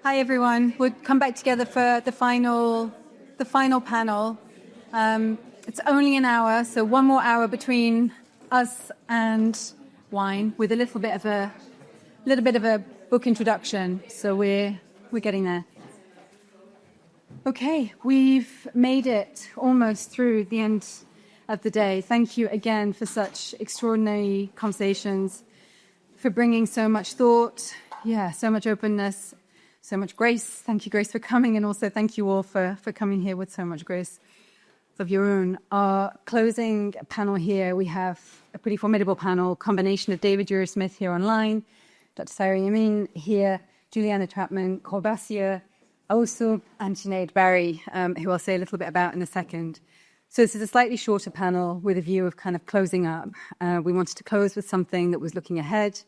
Hi, everyone. We'll come back together for the final panel. It's only an hour, so one more hour between us and wine, with a little bit of a book introduction. So we're getting there. Okay, we've made it almost through the end of the day. Thank you again for such extraordinary conversations, for bringing so much thought, so much openness, so much grace. Thank you, Grace, for coming, and also thank you all for coming here with so much grace of your own. Our closing panel here, we have a pretty formidable panel, combination of David Smith here online, Dr. Saira Yamin here, Juliana Trapman, Kolbassia, Haoussou, and Sinead Barry, who I'll say a little bit about in a second. So this is a slightly shorter panel with a view of kind of closing up. We wanted to close with something that was looking ahead,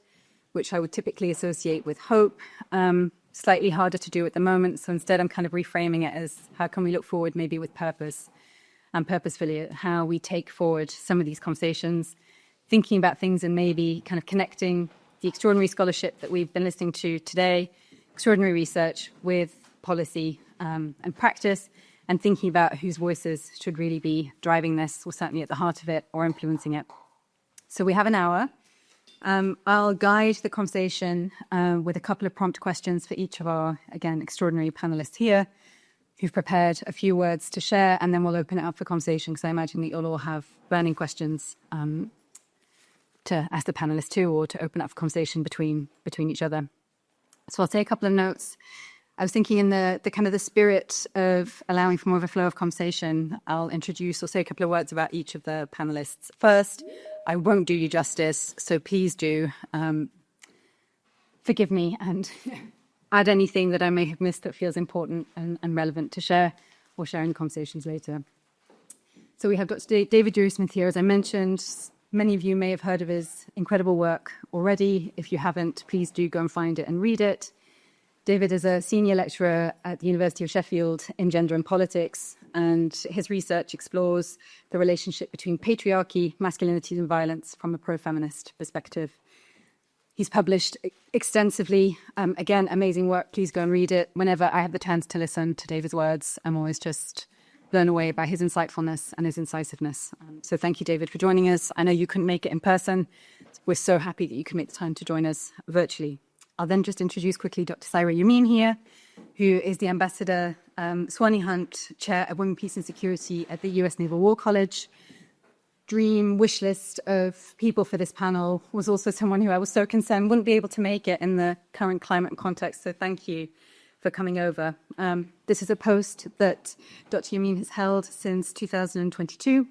which I would typically associate with hope. Slightly harder to do at the moment. So instead, I'm kind of reframing it as how can we look forward maybe with purpose and purposefully at how we take forward some of these conversations, thinking about things and maybe kind of connecting the extraordinary scholarship that we've been listening to today, extraordinary research with policy and practice, and thinking about whose voices should really be driving this, or certainly at the heart of it, or influencing it. So we have an hour. I'll guide the conversation with a couple of prompt questions for each of our, again, extraordinary panelists here who've prepared a few words to share, and then we'll open it up for conversation because I imagine that you'll all have burning questions to ask the panelists too, or to open up for conversation between each other. So I'll say a couple of notes. I was thinking in the kind of the spirit of allowing for more of a flow of conversation, I'll introduce or say a couple of words about each of the panelists. First, I won't do you justice, so please do forgive me and add anything that I may have missed that feels important and relevant to share, or share in the conversations later. So we have Dr. David Smith here. As I mentioned, many of you may have heard of his incredible work already. If you haven't, please do go and find it and read it. David is a senior lecturer at the University of Sheffield in gender and politics, and his research explores the relationship between patriarchy, masculinity, and violence from a pro-feminist perspective. He's published extensively. Again, amazing work. Please go and read it. Whenever I have the chance to listen to David's words, I'm always just blown away by his insightfulness and his incisiveness. So thank you, David, for joining us. I know you couldn't make it in person. We're so happy that you could make the time to join us virtually. I'll then just introduce quickly Dr. Saira Yamin here, who is the Ambassador Swanee Hunt Chair of Women, Peace and Security at the US Naval War College. Dream wish list of people for this panel was also someone who I was so concerned wouldn't be able to make it in the current climate and context, so thank you for coming over. This is a post that Dr. Yamin has held since 2022.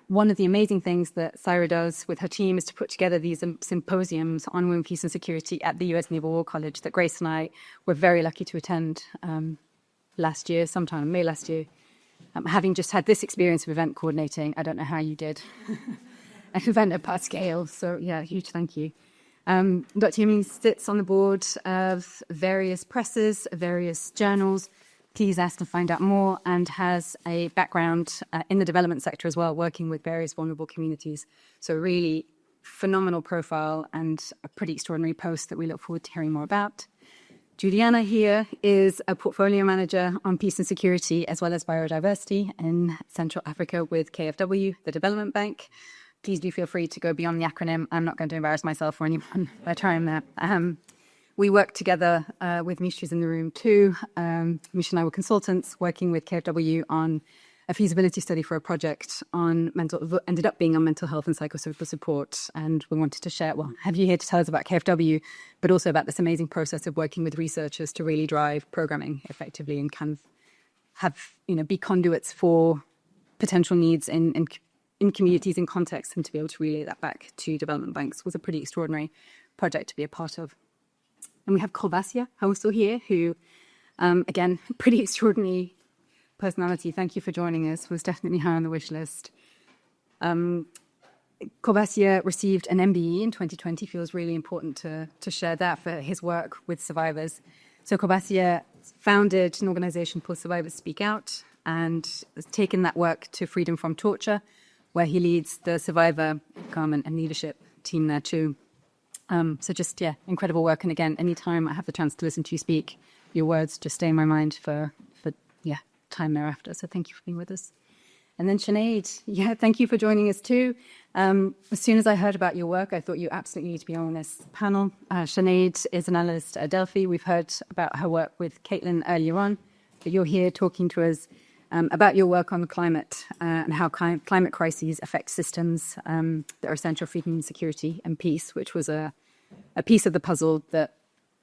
One of the amazing things that Saira does with her team is to put together these symposiums on women, peace and security at the US Naval War College that Grace and I were very lucky to attend last year, sometime in May last year. Having just had this experience of event coordinating, I don't know how you did an event at that scale. So yeah, huge thank you. Dr. Yamin sits on the board of various presses, various journals. Please ask to find out more, and has a background in the development sector as well, working with various vulnerable communities. So really phenomenal profile and a pretty extraordinary post that we look forward to hearing more about. Juliana here is a portfolio manager on peace and security as well as biodiversity in Central Africa with KfW, the Development Bank. Please do feel free to go beyond the acronym. I'm not going to embarrass myself or anyone by trying that. We work together with Misha, who's in the room too. Misha and I were consultants working with KfW on a feasibility study for a project on ended up being on mental health and psychosocial support. And we wanted to share, have you here to tell us about KfW, but also about this amazing process of working with researchers to really drive programming effectively and kind of have, be conduits for potential needs in communities and contexts, and to be able to relay that back to development banks was a pretty extraordinary project to be a part of. And we have Kolbassia Haoussou here, who, again, pretty extraordinary personality. Thank you for joining us. Was definitely high on the wish list. Kolbassia received an MBE in 2020. Feels really important to share that for his work with survivors. So Kolbassia founded an organization called Survivors Speak Out and has taken that work to Freedom from Torture, where he leads the survivor empowerment and leadership team there too. So just, yeah, incredible work. And again, anytime I have the chance to listen to you speak, your words just stay in my mind for time thereafter. So thank you for being with us. And then Sinead, yeah, thank you for joining us too. As soon as I heard about your work, I thought you absolutely need to be on this panel. Sinead is an analyst at Delphi. We've heard about her work with Caitlin earlier on, but you're here talking to us about your work on climate and how climate crises affect systems that are essential for human security and peace, which was a piece of the puzzle that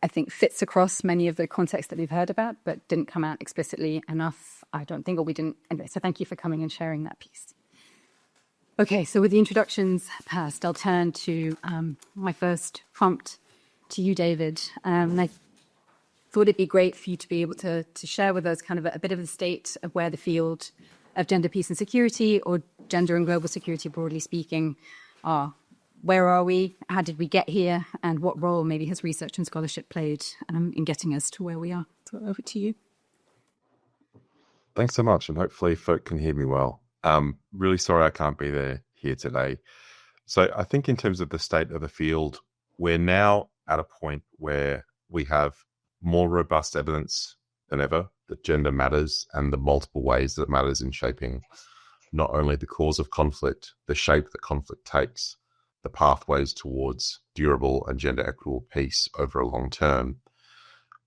I think fits across many of the contexts that we've heard about, but didn't come out explicitly enough, I don't think, or we didn't. Anyway, so thank you for coming and sharing that piece. Okay, so with the introductions past, I'll turn to my first prompt to you, David. And I thought it'd be great for you to be able to share with us kind of a bit of the state of where the field of gender, peace and security, or gender and global security broadly speaking, are. Where are we? How did we get here? And what role maybe has research and scholarship played in getting us to where we are? So over to you. Thanks so much, and hopefully folk can hear me well. Really sorry I can't be here today. So I think in terms of the state of the field, we're now at a point where we have more robust evidence than ever that gender matters and the multiple ways that it matters in shaping not only the cause of conflict, the shape that conflict takes, the pathways towards durable and gender equitable peace over a long term.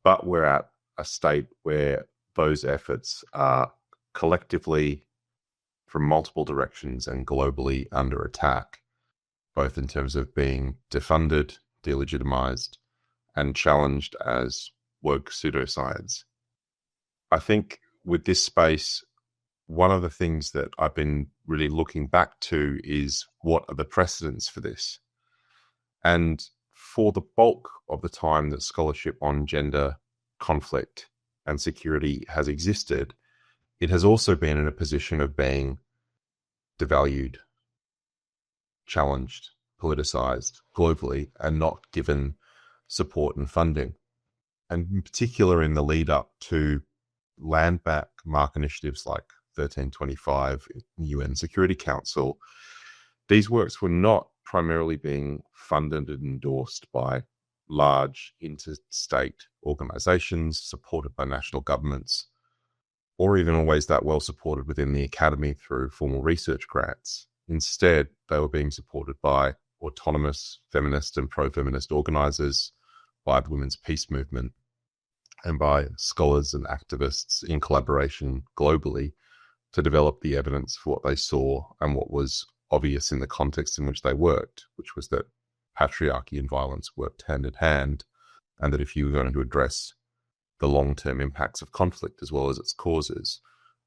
But we're at a state where those efforts are collectively, from multiple directions and globally, under attack, both in terms of being defunded, delegitimized, and challenged as woke pseudoscience. I think with this space, one of the things that I've been really looking back to is what are the precedents for this? And for the bulk of the time that scholarship on gender, conflict, and security has existed, it has also been in a position of being devalued, challenged, politicized globally, and not given support and funding. And in particular in the lead up to land back mark initiatives like 1325 UN Security Council, these works were not primarily being funded and endorsed by large interstate organizations supported by national governments, or even always that well supported within the academy through formal research grants. Instead, they were being supported by autonomous feminist and pro-feminist organizers, by the women's peace movement, and by scholars and activists in collaboration globally to develop the evidence for what they saw and what was obvious in the context in which they worked, which was that patriarchy and violence worked hand in hand, and that if you were going to address the long-term impacts of conflict as well as its causes,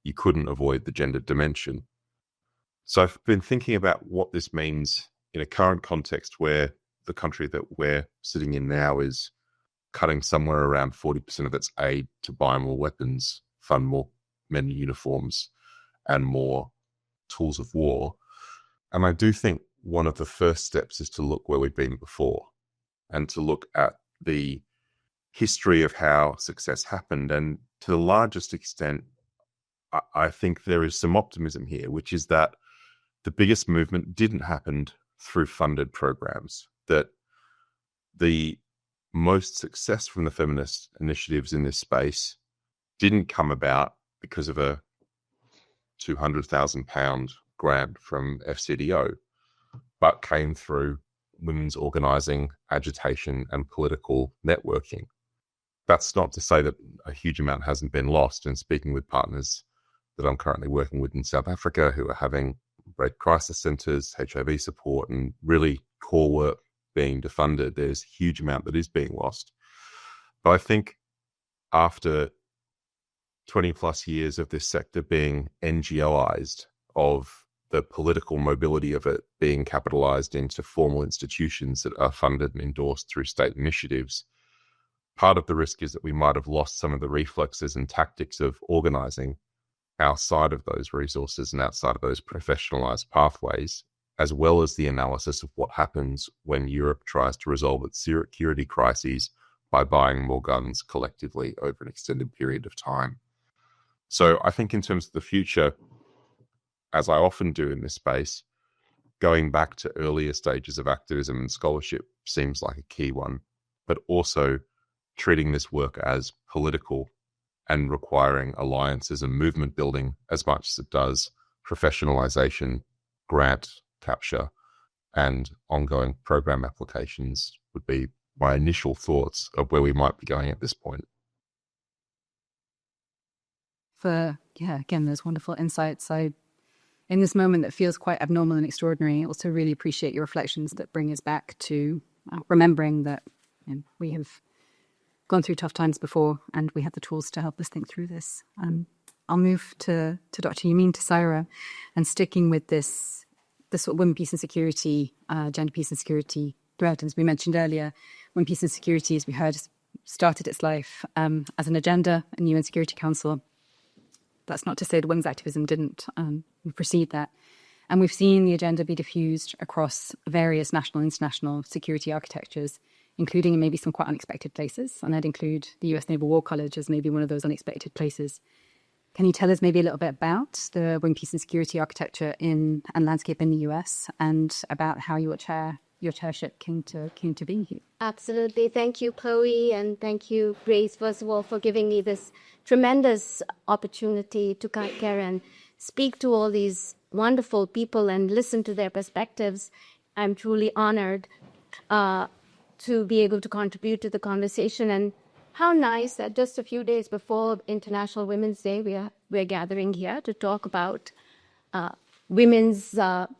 you couldn't avoid the gender dimension. So I've been thinking about what this means in a current context where the country that we're sitting in now is cutting somewhere around 40% of its aid to buy more weapons, fund more men in uniforms, and more tools of war. And I do think one of the first steps is to look where we've been before and to look at the history of how success happened. And to the largest extent, I think there is some optimism here, which is that the biggest movement didn't happen through funded programs, that the most success from the feminist initiatives in this space didn't come about because of a £200,000 grant from FCDO, but came through women's organising, agitation, and political networking. That's not to say that a huge amount hasn't been lost. And speaking with partners that I'm currently working with in South Africa who are having rape crisis centres, HIV support, and really core work being defunded, there's a huge amount that is being lost. But I think after 20 plus years of this sector being NGOized, of the political mobility of it being capitalized into formal institutions that are funded and endorsed through state initiatives, part of the risk is that we might have lost some of the reflexes and tactics of organizing outside of those resources and outside of those professionalized pathways, as well as the analysis of what happens when Europe tries to resolve its security crises by buying more guns collectively over an extended period of time. So I think in terms of the future, as I often do in this space, going back to earlier stages of activism and scholarship seems like a key one, but also treating this work as political and requiring alliances and movement building as much as it does professionalization, grant capture, and ongoing program applications would be my initial thoughts of where we might be going at this point. Again, those wonderful insights. In this moment that feels quite abnormal and extraordinary, also really appreciate your reflections that bring us back to remembering that we have gone through tough times before and we have the tools to help us think through this. I'll move to Dr. Yamin, to Saira, and sticking with this sort of women, peace and security, gender, peace and security thread. As we mentioned earlier, women, peace and security, as we heard, started its life as an agenda in the UN Security Council. That's not to say that women's activism didn't precede that. And we've seen the agenda be diffused across various national and international security architectures, including in maybe some quite unexpected places. And I'd include the US Naval War College as maybe one of those unexpected places. Can you tell us maybe a little bit about the women, peace and security architecture and landscape in the US, and about how your chairship came to be here? Absolutely. Thank you, Chloé, and thank you, Grace, first of all, for giving me this tremendous opportunity to come here and speak to all these wonderful people and listen to their perspectives. I'm truly honored to be able to contribute to the conversation. And how nice that just a few days before International Women's Day, we're gathering here to talk about women's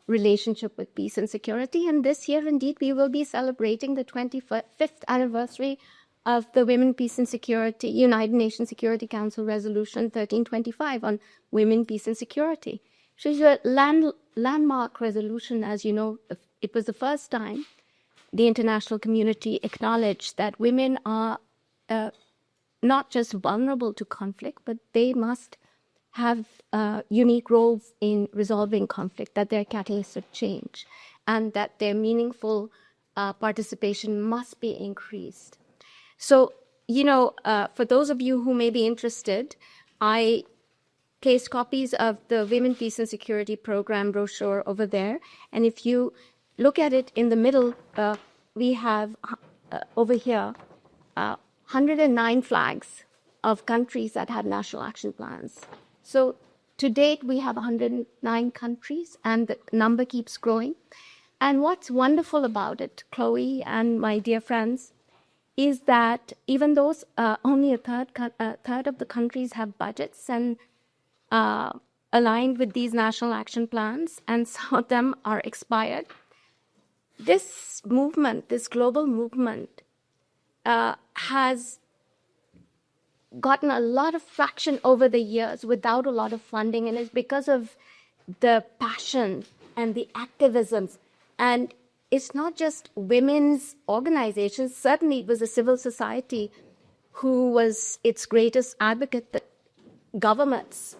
relationship with peace and security. And this year, indeed, we will be celebrating the 25th anniversary of the Women, Peace and Security, United Nations Security Council Resolution 1325 on women, peace and security. So it's a landmark resolution. As you know, it was the first time the international community acknowledged that women are not just vulnerable to conflict, but they must have unique roles in resolving conflict, that they're catalysts of change, and that their meaningful participation must be increased. So, for those of you who may be interested, I placed copies of the Women, Peace and Security Program brochure over there. And if you look at it in the middle, we have over here 109 flags of countries that have national action plans. So to date, we have 109 countries, and the number keeps growing. And what's wonderful about it, Chloé and my dear friends, is that even though only a third of the countries have budgets and aligned with these national action plans, and some of them are expired, this movement, this global movement, has gotten a lot of traction over the years without a lot of funding, and it's because of the passion and the activisms. And it's not just women's organizations. Certainly it was the civil society who was its greatest advocate, that governments,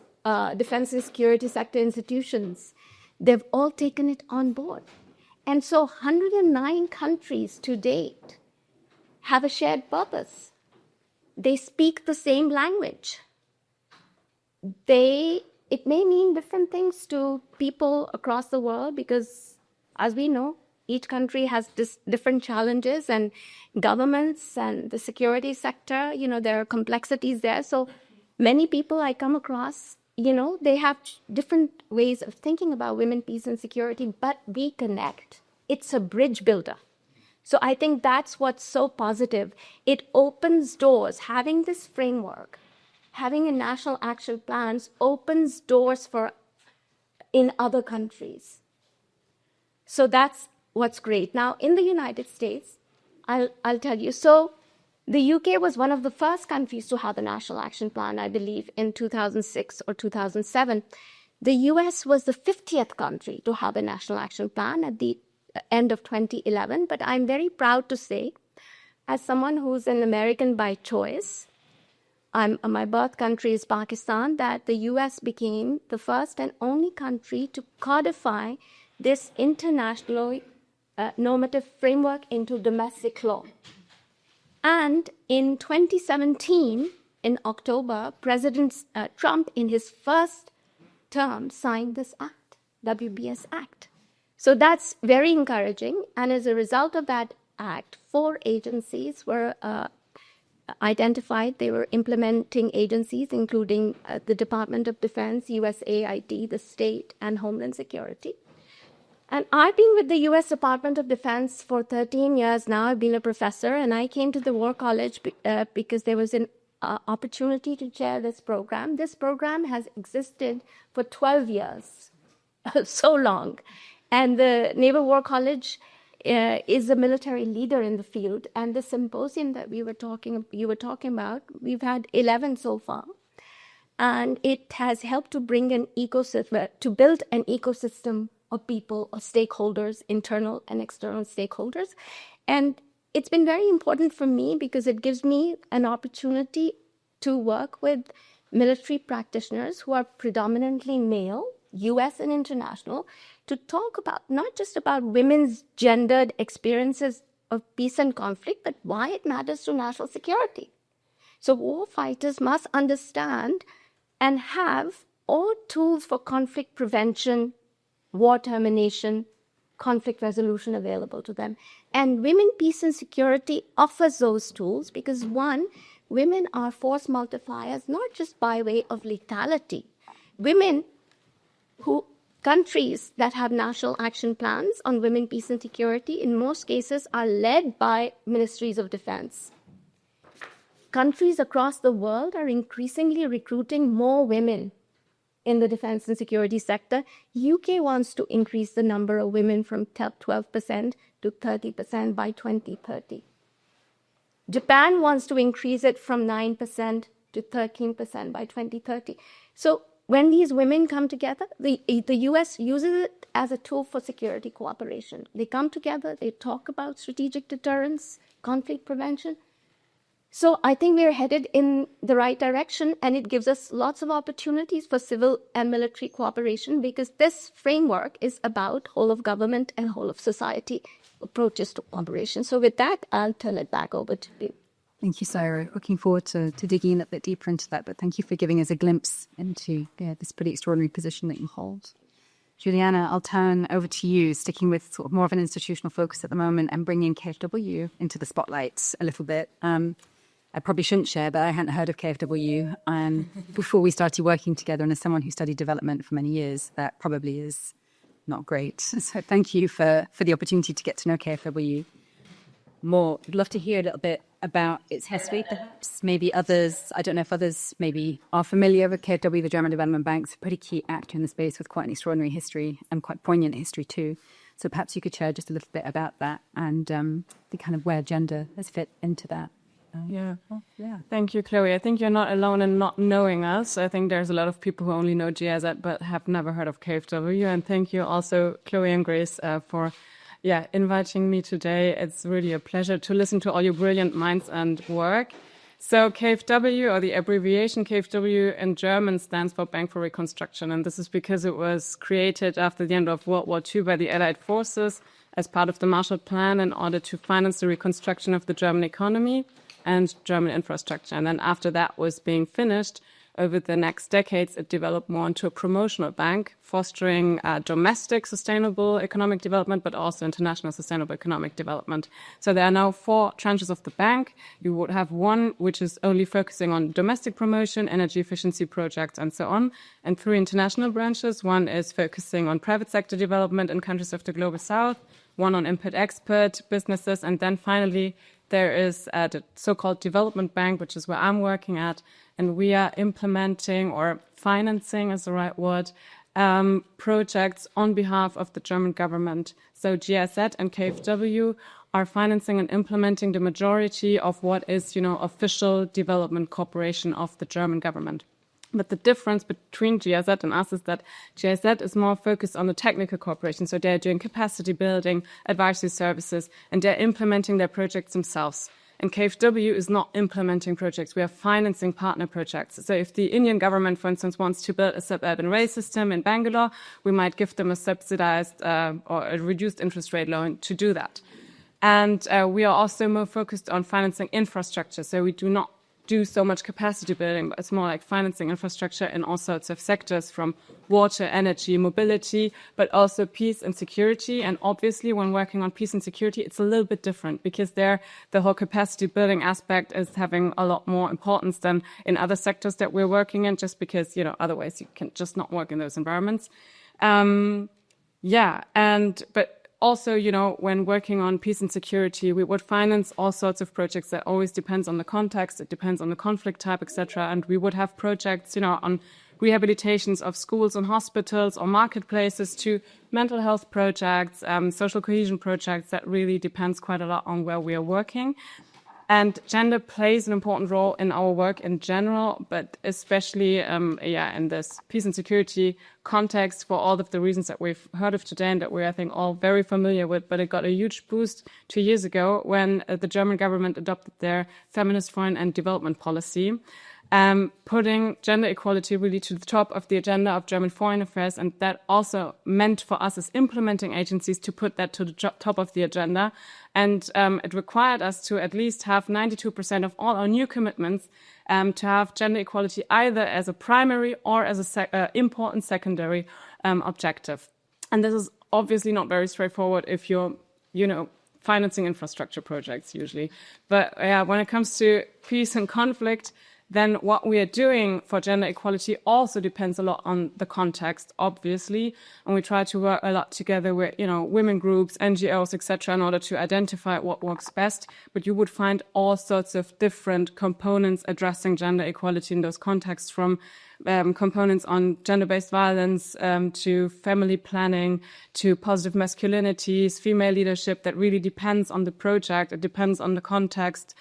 defense and security sector institutions, they've all taken it on board. And so 109 countries to date have a shared purpose. They speak the same language. It may mean different things to people across the world because, as we know, each country has different challenges, and governments and the security sector, there are complexities there. So many people I come across, they have different ways of thinking about women, peace, and security, but we connect. It's a bridge builder. So I think that's what's so positive. It opens doors. Having this framework, having a national action plans opens doors in other countries. So that's what's great. Now, in the United States, I'll tell you. So the UK was one of the first countries to have a national action plan, I believe, in 2006 or 2007. The US was the 50th country to have a national action plan at the end of 2011. But I'm very proud to say, as someone who's an American by choice, my birth country is Pakistan, that the US became the first and only country to codify this international normative framework into domestic law. And in 2017, in October, President Trump, in his first term, signed this act, WBS Act. So that's very encouraging. And as a result of that act, 4 agencies were identified. They were implementing agencies, including the Department of Defense, USAID, the state, and Homeland Security. And I've been with the U.S. Department of Defense for 13 years now. I've been a professor, and I came to the War College because there was an opportunity to chair this program. This program has existed for 12 years, so long. And the Naval War College is a military leader in the field. And the symposium that you were talking about, we've had 11 so far. And it has helped to bring an ecosystem, to build an ecosystem of people, of stakeholders, internal and external stakeholders. And it's been very important for me because it gives me an opportunity to work with military practitioners who are predominantly male, US and international, to talk about not just about women's gendered experiences of peace and conflict, but why it matters to national security. So war fighters must understand and have all tools for conflict prevention, war termination, conflict resolution available to them. And Women, Peace and Security offers those tools because, one, women are force multipliers, not just by way of lethality. Countries that have national action plans on women, peace, and security, in most cases, are led by ministries of defense. Countries across the world are increasingly recruiting more women in the defense and security sector. UK wants to increase the number of women from 12% to 30% by 2030. Japan wants to increase it from 9% to 13% by 2030. So when these women come together, the US uses it as a tool for security cooperation. They come together, they talk about strategic deterrence, conflict prevention. So I think we're headed in the right direction, and it gives us lots of opportunities for civil and military cooperation because this framework is about whole of government and whole of society approaches to cooperation. So with that, I'll turn it back over to you. Thank you, Saira. Looking forward to digging a little bit deeper into that, but thank you for giving us a glimpse into this pretty extraordinary position that you hold. Juliana, I'll turn over to you, sticking with sort of more of an institutional focus at the moment and bringing KFW into the spotlight a little bit. I probably shouldn't share, but I hadn't heard of KFW before we started working together. And as someone who studied development for many years, that probably is not great. So thank you for the opportunity to get to know KFW more. I'd love to hear a little bit about its history, perhaps. Maybe others, I don't know if others maybe are familiar with KFW, the German Development Bank. It's a pretty key actor in the space with quite an extraordinary history and quite poignant history too. So perhaps you could share just a little bit about that and the kind of where gender has fit into that. Yeah. Thank you, Chloe. I think you're not alone in not knowing us. I think there's a lot of people who only know GIZ but have never heard of KFW. And thank you also, Chloe and Grace, for inviting me today. It's really a pleasure to listen to all your brilliant minds and work. So KFW, or the abbreviation KFW in German, stands for Bank for Reconstruction. And this is because it was created after the end of World War II by the Allied forces as part of the Marshall Plan in order to finance the reconstruction of the German economy and German infrastructure. And then after that was being finished, over the next decades, it developed more into a promotional bank, fostering domestic sustainable economic development, but also international sustainable economic development. So there are now 4 tranches of the bank. You would have one which is only focusing on domestic promotion, energy efficiency projects, and so on, and 3 international branches. One is focusing on private sector development in countries of the Global South, one on import-export businesses, and then finally there is the so-called development bank, which is where I'm working at, and we are implementing, or financing is the right word, projects on behalf of the German government. So GIZ and KFW are financing and implementing the majority of what is, official development cooperation of the German government. But the difference between GIZ and us is that GIZ is more focused on the technical cooperation. So they're doing capacity building, advisory services, and they're implementing their projects themselves. And KFW is not implementing projects. We are financing partner projects. So if the Indian government, for instance, wants to build a suburban rail system in Bangalore, we might give them a subsidized or a reduced interest rate loan to do that. And we are also more focused on financing infrastructure. So we do not do so much capacity building, but it's more like financing infrastructure in all sorts of sectors, from water, energy, mobility, but also peace and security. And obviously, when working on peace and security, it's a little bit different, because there the whole capacity building aspect is having a lot more importance than in other sectors that we're working in, just because, you know, otherwise you can just not work in those environments. But also, you know, when working on peace and security, we would finance all sorts of projects. That always depends on the context. It depends on the conflict type, etc. And we would have projects, you know, on rehabilitations of schools and hospitals or marketplaces, to mental health projects, social cohesion projects. That really depends quite a lot on where we are working. And gender plays an important role in our work in general, but especially, in this peace and security context, for all of the reasons that we've heard of today and that we're, I think, all very familiar with. But it got a huge boost 2 years ago when the German government adopted their feminist foreign and development policy, putting gender equality really to the top of the agenda of German foreign affairs. And that also meant for us as implementing agencies to put that to the top of the agenda. And it required us to at least have 92% of all our new commitments to have gender equality either as a primary or as a important secondary objective. And this is obviously not very straightforward if you're, you know, financing infrastructure projects usually. But when it comes to peace and conflict, then what we are doing for gender equality also depends a lot on the context, obviously. And we try to work a lot together with, you know, women groups, NGOs, etc., in order to identify what works best. But you would find all sorts of different components addressing gender equality in those contexts, from components on gender-based violence to family planning, to positive masculinities, female leadership. That really depends on the project. It depends on the context.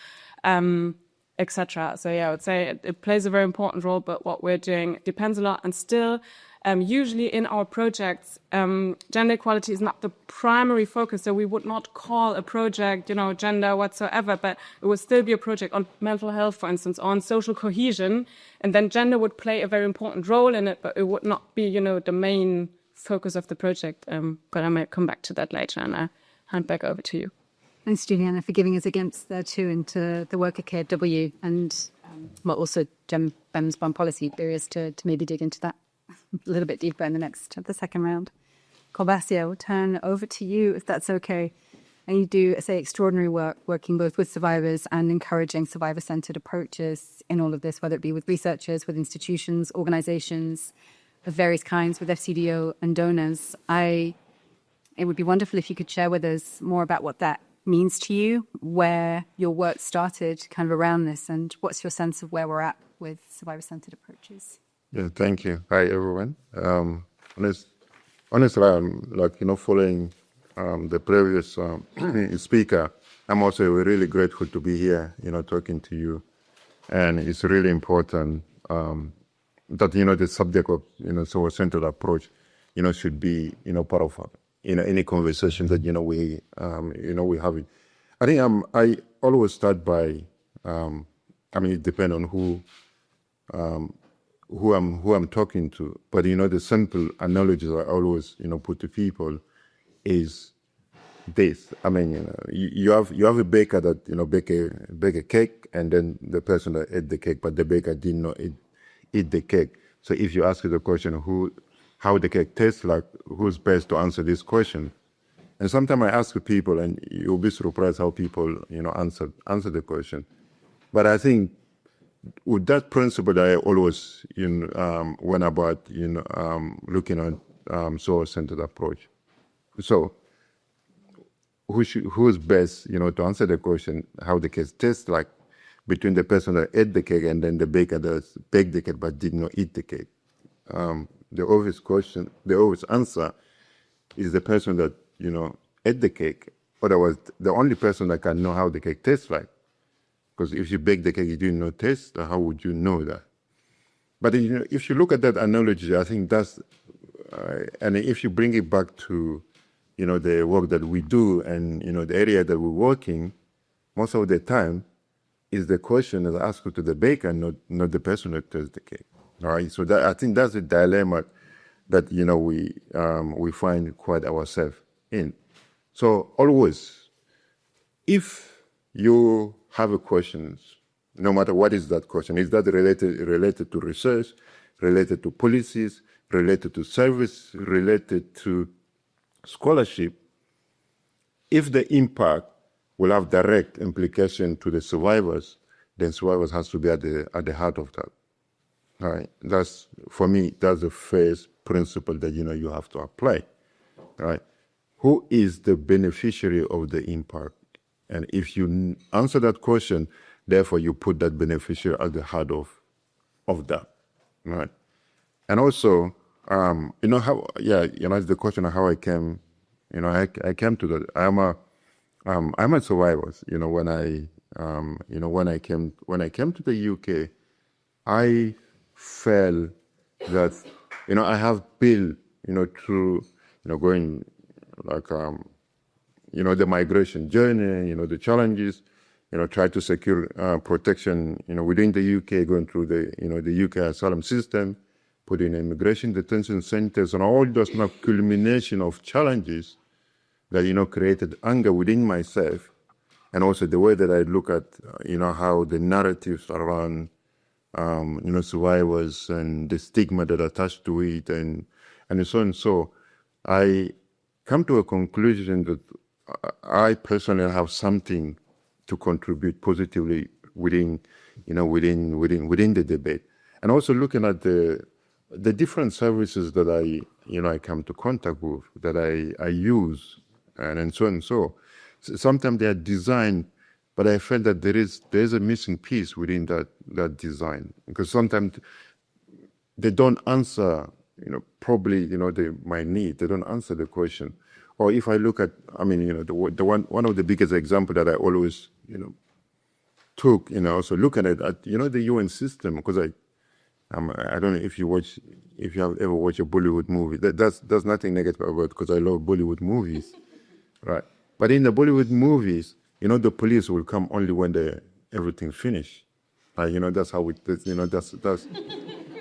Etc. So I would say it plays a very important role, but what we're doing depends a lot. And still, usually in our projects, gender equality is not the primary focus. So we would not call a project, you know, gender whatsoever, but it would still be a project on mental health, for instance, on social cohesion. And then gender would play a very important role in it, but it would not be, you know, the main focus of the project. But I might come back to that later, and I'll hand back over to you. Thanks, Juliana, for giving us a glimpse there too into the work at KFW and also GEM's bond policy areas to maybe dig into that a little bit deeper in the second round. Kolbassia, we'll turn over to you if that's okay. And you do, say, extraordinary work working both with survivors and encouraging survivor-centered approaches in all of this, whether it be with researchers, with institutions, organizations of various kinds, with FCDO and donors. It would be wonderful if you could share with us more about what that means to you, where your work started kind of around this, and what's your sense of where we're at with survivor-centered approaches? Yeah, thank you. Hi, everyone. Honestly, I'm following the previous speaker. I'm also really grateful to be here, talking to you. And it's really important that, the subject of, survivor-centered approach, should be, part of any conversation that we have it. I think I always start by it depends on who I'm talking to, but the simple analogy I always put to people is this. You have a baker that bake a cake, and then the person that ate the cake, but the baker did not eat the cake. So if you ask the question how the cake tastes like, who's best to answer this question? And sometimes I ask people, and you'll be surprised how people, answer the question. But I think with that principle that I always, went about, looking at soul-centered approach. So who's best, to answer the question, how the cake tastes like, between the person that ate the cake and then the baker that baked the cake but did not eat the cake? The obvious answer is the person that, ate the cake. Otherwise, the only person that can know how the cake tastes like. Because if you bake the cake, you didn't know taste, how would you know that? But, if you look at that analogy, I think that's, and if you bring it back to, the work that we do and, the area that we're working, most of the time is the question is asked to the baker, not the person that tastes the cake. All right, so I think that's a dilemma that we find quite ourselves in. So always, if you have a questions no matter what is that question. Is that related to research, related to policies, related to service, related to scholarship? If the impact will have direct implication to the survivors, then survivors has to be at the heart of that. All right. That's, for me, that's the first principle that you have to apply. All right. Who is the beneficiary of the impact? And if you answer that question, therefore you put that beneficiary at the heart of that. All right. And also, it's the question of how I came. I came to that. I'm a survivor. When I came to the UK, I felt that I have built through going like the migration journey, the challenges, try to secure protection within the UK, going through the UK asylum system, put in immigration detention centers, and all those culmination of challenges that created anger within myself, and also the way that I look at how the narratives around survivors and the stigma that attached to it, and so on. So I come to a conclusion that I personally have something to contribute positively within the debate, and also looking at the different services that I come to contact with, that I use, and so on. So sometimes they are designed, but I felt that there is a missing piece within that design, because sometimes they don't answer probably my need. They don't answer the question. Or if I look at, the one of the biggest example that I always took, also looking at the UN system, because I don't know if you have ever watched a Bollywood movie. That's nothing negative about it, because I love Bollywood movies, right? But in the Bollywood movies, the police will come only when everything finished. That's how it.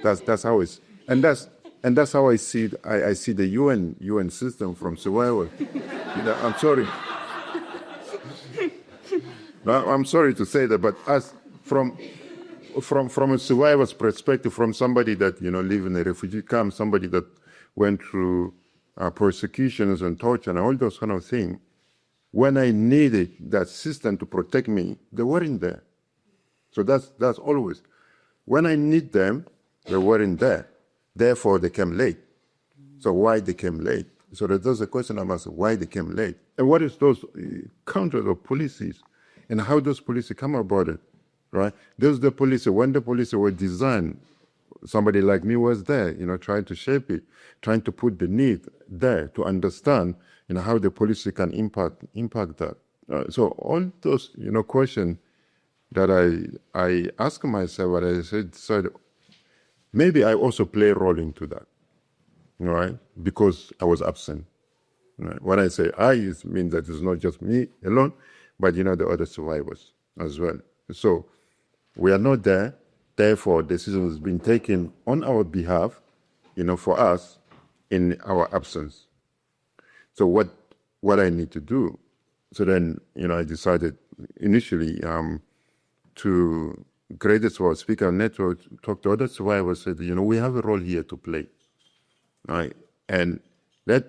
That's how it's, and that's how I see I see the UN system from survival. I'm sorry. No, I'm sorry to say that, but as from a survivor's perspective, from somebody that live in a refugee camp, somebody that went through persecutions and torture and all those kind of things, when I needed that system to protect me, they weren't there. So that's always. When I need them, they weren't there. Therefore, they came late. So why they came late? So there's a question I'm asking, why they came late? And what is those counters of policies? And how those policies come about it, right? Those the policy, when the policy were designed, somebody like me was there, trying to shape it, trying to put the need there to understand, how the policy can impact that. So all those, questions that I ask myself, and I said, maybe I also play a role into that, right? Because I was absent. Right? When I say I, it means that it's not just me alone, but the other survivors as well. So we are not there. Therefore, decision has been taken on our behalf, for us in our absence. So what I need to do? So then, I decided initially to create this for speaker network, talk to other survivors, said, we have a role here to play, right? And let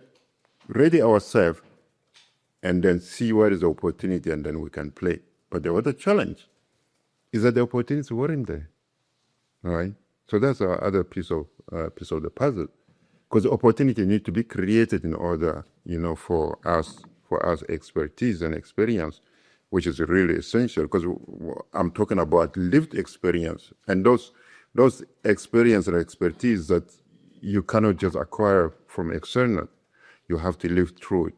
ready ourselves and then see where is the opportunity, and then we can play. But the other challenge is that the opportunities weren't there, all right? So that's our other piece of the puzzle, because the opportunity need to be created in order, for us expertise and experience, which is really essential, because I'm talking about lived experience, and those experience and expertise that you cannot just acquire from external. You have to live through it.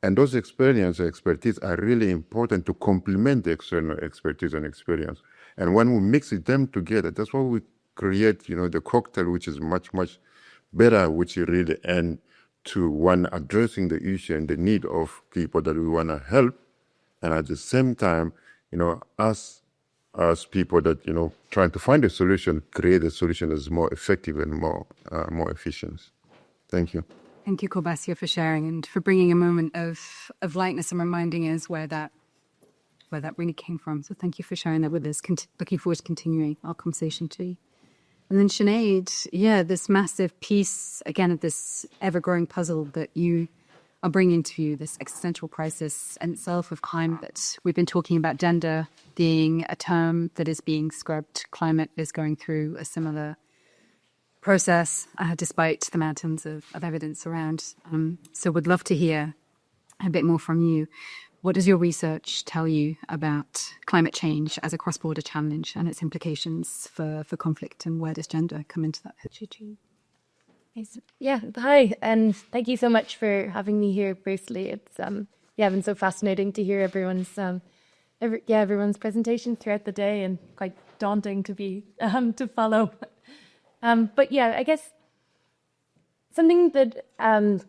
And those experience and expertise are really important to complement the external expertise and experience. And when we mix them together, that's why we create, the cocktail, which is much, much better, which really end to one addressing the issue and the need of people that we want to help. And at the same time, us as people that, trying to find a solution, create a solution that is more effective and more efficient. Thank you. Thank you, Kolbassia, for sharing and for bringing a moment of lightness and reminding us where that where that really came from. So thank you for sharing that with us. Looking forward to continuing our conversation too. And then Sinead, yeah, this massive piece, again, of this ever-growing puzzle that you are bringing to you, this existential crisis in itself of climate. We've been talking about gender being a term that is being scrubbed. Climate is going through a similar process, despite the mountains of evidence around. So would love to hear a bit more from you. What does your research tell you about climate change as a cross-border challenge and its implications for conflict, and where does gender come into that picture too? Yeah, hi, and thank you so much for having me here personally. It's been so fascinating to hear everyone's presentation throughout the day, and quite daunting to be to follow. But yeah, I guess something that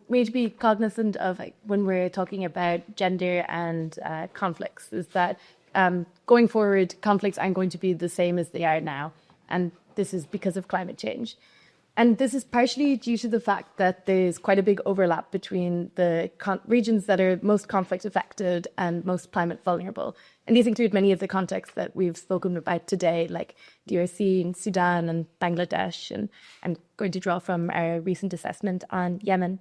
we need to be cognizant of, like, when we're talking about gender and conflicts, is that going forward, conflicts aren't going to be the same as they are now, and this is because of climate change. And this is partially due to the fact that there's quite a big overlap between the regions that are most conflict affected and most climate vulnerable. And these include many of the contexts that we've spoken about today, like DRC and Sudan and Bangladesh. And I'm going to draw from our recent assessment on Yemen.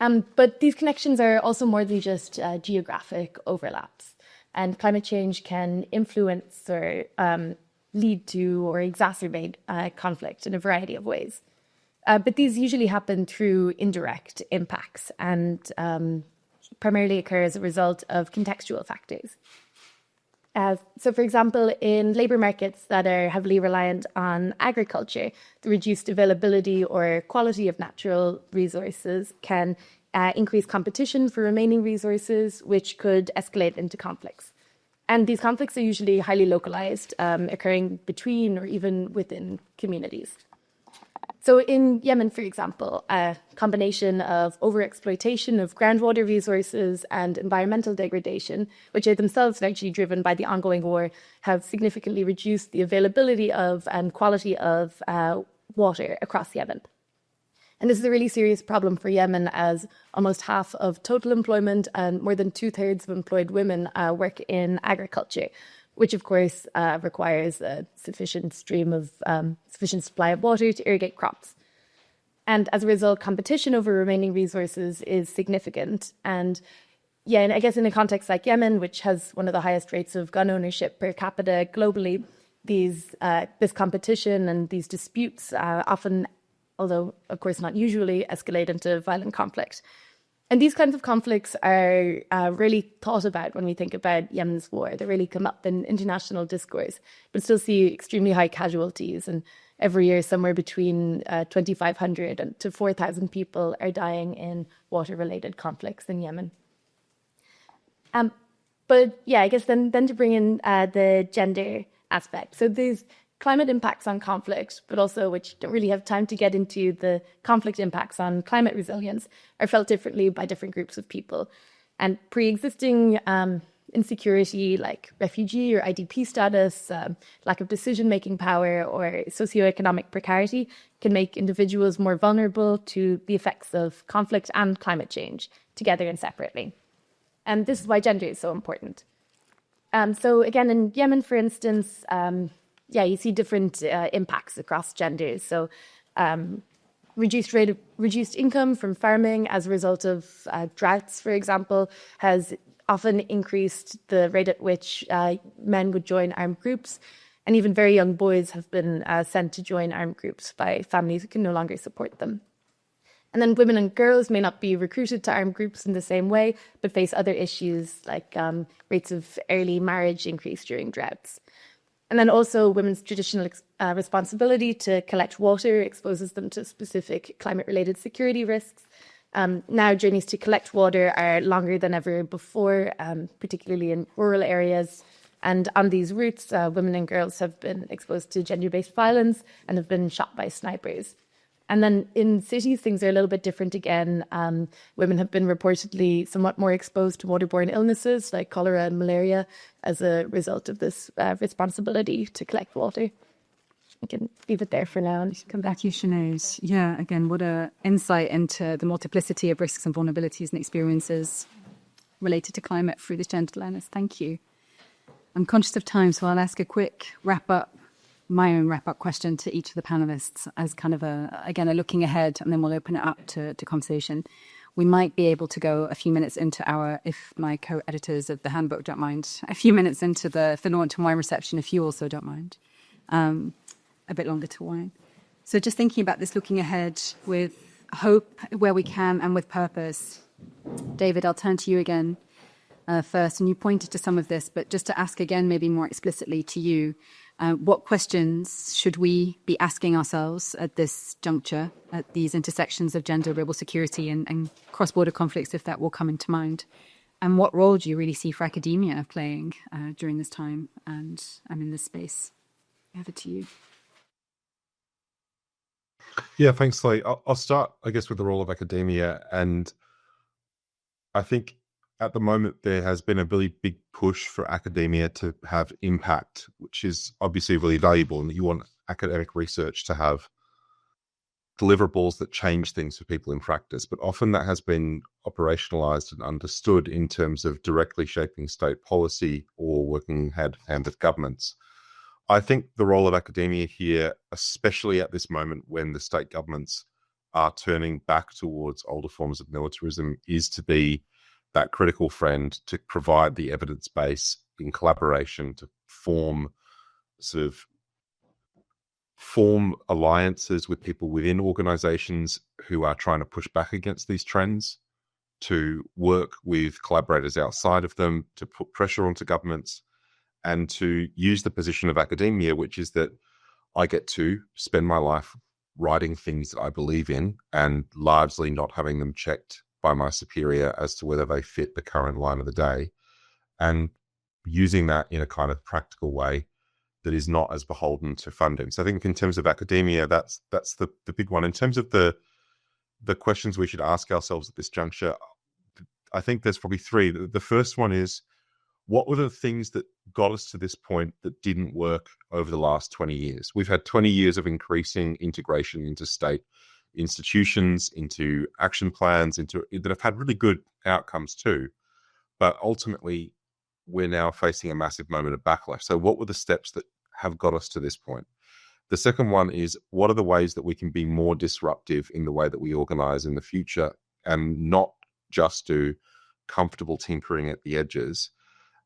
But these connections are also more than just geographic overlaps. And climate change can influence or lead to or exacerbate conflict in a variety of ways. But these usually happen through indirect impacts and primarily occur as a result of contextual factors. So, for example, in labour markets that are heavily reliant on agriculture, the reduced availability or quality of natural resources can increase competition for remaining resources, which could escalate into conflicts. And these conflicts are usually highly localized, occurring between or even within communities. So in Yemen, for example, a combination of overexploitation of groundwater resources and environmental degradation, which are themselves largely driven by the ongoing war, have significantly reduced the availability of and quality of water across Yemen. And this is a really serious problem for Yemen, as almost half of total employment and more than 2/3 of employed women work in agriculture, which of course requires a sufficient supply of water to irrigate crops. And as a result, competition over remaining resources is significant. And I guess in a context like Yemen, which has one of the highest rates of gun ownership per capita globally, this competition and these disputes often, although of course not usually, escalate into violent conflict. And these kinds of conflicts are really thought about when we think about Yemen's war. They really come up in international discourse, but still see extremely high casualties. And every year, somewhere between 2,500 to 4,000 people are dying in water-related conflicts in Yemen. But I guess then to bring in the gender aspect. So there's climate impacts on conflict, but also, which don't really have time to get into, the conflict impacts on climate resilience are felt differently by different groups of people. And pre-existing insecurity like refugee or IDP status, lack of decision-making power, or socioeconomic precarity can make individuals more vulnerable to the effects of conflict and climate change, together and separately. And this is why gender is so important. So again, in Yemen, for instance, you see different impacts across genders. So reduced income from farming as a result of droughts, for example, has often increased the rate at which men would join armed groups. And even very young boys have been sent to join armed groups by families who can no longer support them. And then women and girls may not be recruited to armed groups in the same way, but face other issues like rates of early marriage increase during droughts. And then also women's traditional responsibility to collect water exposes them to specific climate-related security risks. Now journeys to collect water are longer than ever before, particularly in rural areas. And on these routes, women and girls have been exposed to gender-based violence and have been shot by snipers. And then in cities, things are a little bit different again. Women have been reportedly somewhat more exposed to waterborne illnesses like cholera and malaria as a result of this responsibility to collect water. I can leave it there for now and come back. Thank you, Sinead. Yeah, again, what an insight into the multiplicity of risks and vulnerabilities and experiences related to climate through this gender lens. Thank you. I'm conscious of time, so I'll ask a quick my own wrap-up question to each of the panelists as kind of a looking ahead, and then we'll open it up to conversation. We might be able to go a few minutes into if my co-editors of the handbook don't mind, a few minutes into the Naught and Wine reception, if you also don't mind, a bit longer to wine. So just thinking about this, looking ahead with hope where we can and with purpose. David, I'll turn to you again first, and you pointed to some of this, but just to ask again, maybe more explicitly to you, what questions should we be asking ourselves at this juncture, at these intersections of gender, global security, and cross-border conflicts, if that will come into mind? And what role do you really see for academia playing during this time and in this space? Over to you. Yeah, thanks, Chloé. I'll start, I guess, with the role of academia. And I think at the moment, there has been a really big push for academia to have impact, which is obviously really valuable. And you want academic research to have deliverables that change things for people in practice. But often that has been operationalized and understood in terms of directly shaping state policy or working hand in hand with governments. I think the role of academia here, especially at this moment when the state governments are turning back towards older forms of militarism, is to be that critical friend, to provide the evidence base in collaboration, to form alliances with people within organizations who are trying to push back against these trends, to work with collaborators outside of them, to put pressure onto governments, and to use the position of academia, which is that I get to spend my life writing things that I believe in and largely not having them checked by my superior as to whether they fit the current line of the day, and using that in a kind of practical way that is not as beholden to funding. So I think in terms of academia, that's the big one. In terms of the questions we should ask ourselves at this juncture, I think there's probably three. The first one is, what were the things that got us to this point that didn't work over the last 20 years? We've had 20 years of increasing integration into state institutions, into action plans, that have had really good outcomes too. But ultimately, we're now facing a massive moment of backlash. So what were the steps that have got us to this point? The second one is, what are the ways that we can be more disruptive in the way that we organize in the future and not just do comfortable tinkering at the edges?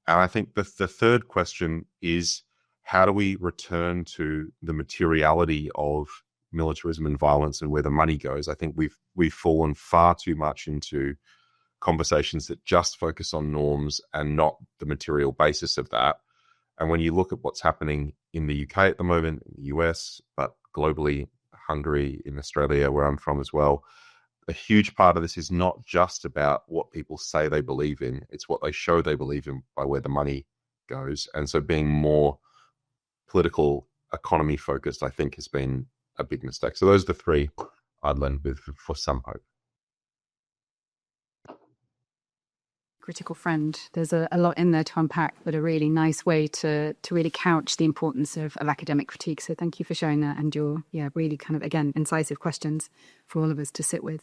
And I think the third question is, how do we return to the materiality of militarism and violence and where the money goes? I think we've fallen far too much into conversations that just focus on norms and not the material basis of that. And when you look at what's happening in the UK at the moment, in the US, but globally, Hungary, in Australia, where I'm from as well, a huge part of this is not just about what people say they believe in, it's what they show they believe in by where the money goes. And so being more political economy focused, I think, has been a big mistake. So those are the three I'd lend with for some hope. Critical friend. There's a lot in there to unpack, but a really nice way to really couch the importance of academic critique. So thank you for sharing that and your really kind of, again, incisive questions for all of us to sit with.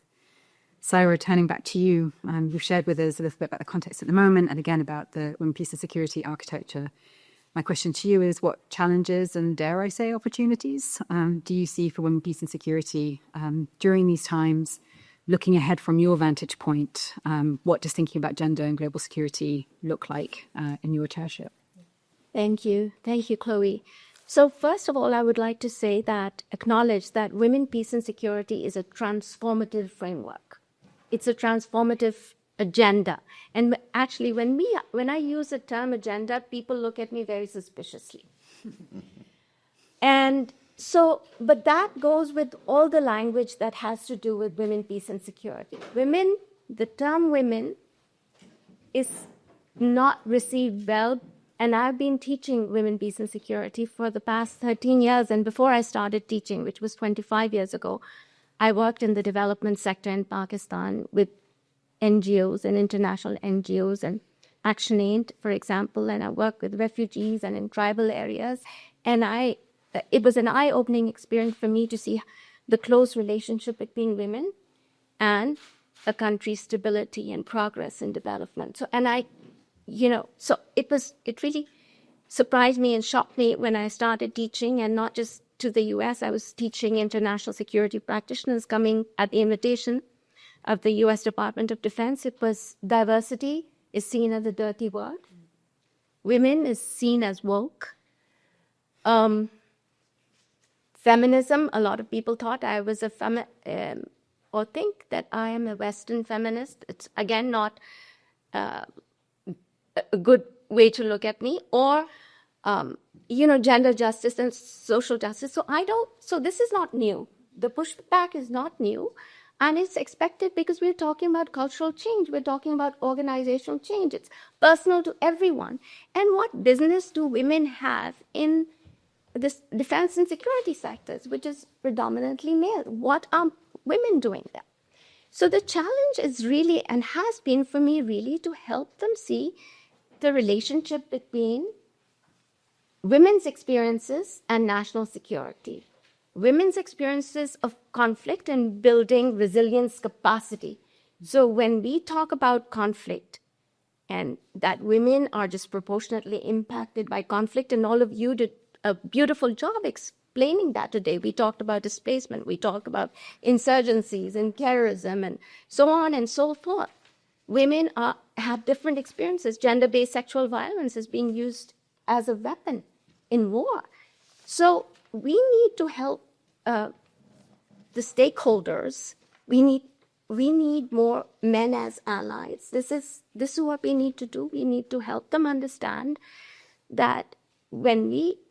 Saira, turning back to you, you've shared with us a little bit about the context at the moment and again about the women, peace and security architecture. My question to you is, what challenges and, dare I say, opportunities do you see for women, peace and security during these times? Looking ahead from your vantage point, what does thinking about gender and global security look like in your chairship? Thank you. Thank you, Chloé. So first of all, I would like to acknowledge that women, peace and security is a transformative framework. It's a transformative agenda. And actually, when I use the term agenda, people look at me very suspiciously. And so, but that goes with all the language that has to do with women, peace and security. Women, the term women is not received well. And I've been teaching women, peace and security for the past 13 years. And before I started teaching, which was 25 years ago, I worked in the development sector in Pakistan with NGOs and international NGOs and ActionAid, for example, and I work with refugees and in tribal areas. And it was an eye-opening experience for me to see the close relationship between women and a country's stability and progress and development. So, and so it really surprised me and shocked me when I started teaching, and not just to the US. I was teaching international security practitioners coming at the invitation of the US Department of Defense. It was diversity is seen as a dirty word. Women is seen as woke. Feminism, a lot of people thought I was or think that I am a Western feminist. It's, again, not a good way to look at me. Or, gender justice and social justice. So this is not new. The pushback is not new. And it's expected because we're talking about cultural change. We're talking about organizational change. It's personal to everyone. And what business do women have in this defense and security sectors, which is predominantly male? What are women doing there? So the challenge is really, and has been for me really, to help them see the relationship between women's experiences and national security. Women's experiences of conflict and building resilience capacity. So when we talk about conflict, and that women are disproportionately impacted by conflict, and all of you did a beautiful job explaining that today. We talked about displacement, we talked about insurgencies and terrorism and so on and so forth. Women have different experiences. Gender-based sexual violence is being used as a weapon in war. So we need to help the stakeholders. We need more men as allies. This is what we need to do. We need to help them understand that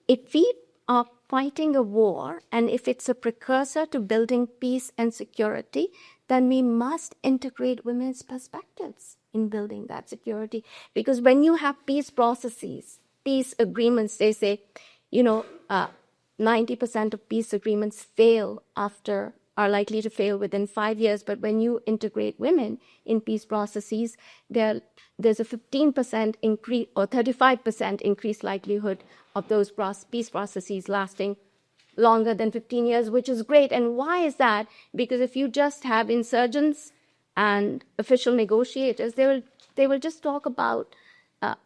if we are fighting a war, and if it's a precursor to building peace and security, then we must integrate women's perspectives in building that security. Because when you have peace processes, peace agreements, they say, 90% of peace agreements are likely to fail within 5 years. But when you integrate women in peace processes, there's a 15% increase or 35% increased likelihood of those peace processes lasting longer than 15 years, which is great. And why is that? Because if you just have insurgents and official negotiators, they will just talk about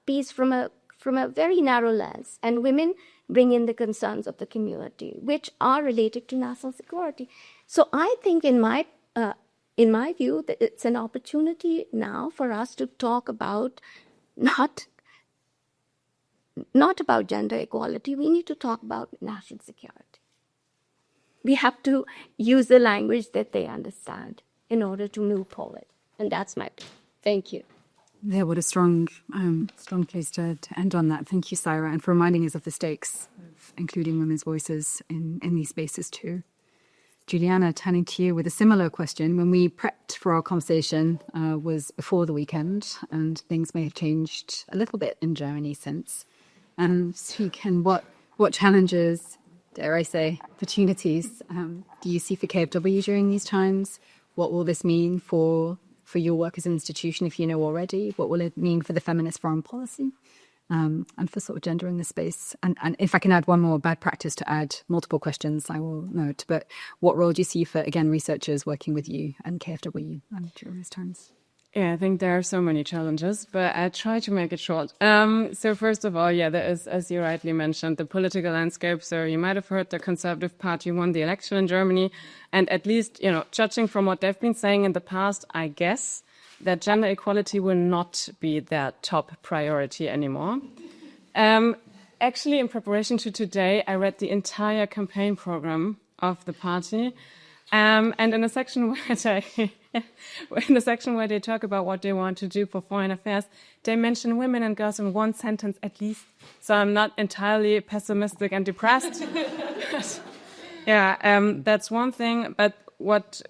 peace from a very narrow lens. And women bring in the concerns of the community, which are related to national security. So I think, in my view, that it's an opportunity now for us to talk about not about gender equality. We need to talk about national security. We have to use the language that they understand in order to move forward. And that's my point. Thank you. Yeah, what a strong place to end on that. Thank you, Saira, and for reminding us of the stakes of including women's voices in these spaces too. Juliana, turning to you with a similar question. When we prepped for our conversation was before the weekend, and things may have changed a little bit in Germany since. What challenges, dare I say, opportunities do you see for KfW during these times? What will this mean for your work as an institution, if you know already? What will it mean for the feminist foreign policy and for sort of gender in the space? And if I can add one more bad practice to add multiple questions, I will note. But what role do you see for, again, researchers working with you and KfW during these times? Yeah, I think there are so many challenges, but I try to make it short. So first of all, there is, as you rightly mentioned, the political landscape. So you might have heard the Conservative Party won the election in Germany. And at least, judging from what they've been saying in the past, I guess that gender equality will not be their top priority anymore. Actually, in preparation to today, I read the entire campaign program of the party. And in a section where they talk about what they want to do for foreign affairs, they mention women and girls in one sentence at least. So I'm not entirely pessimistic and depressed. That's one thing. But what,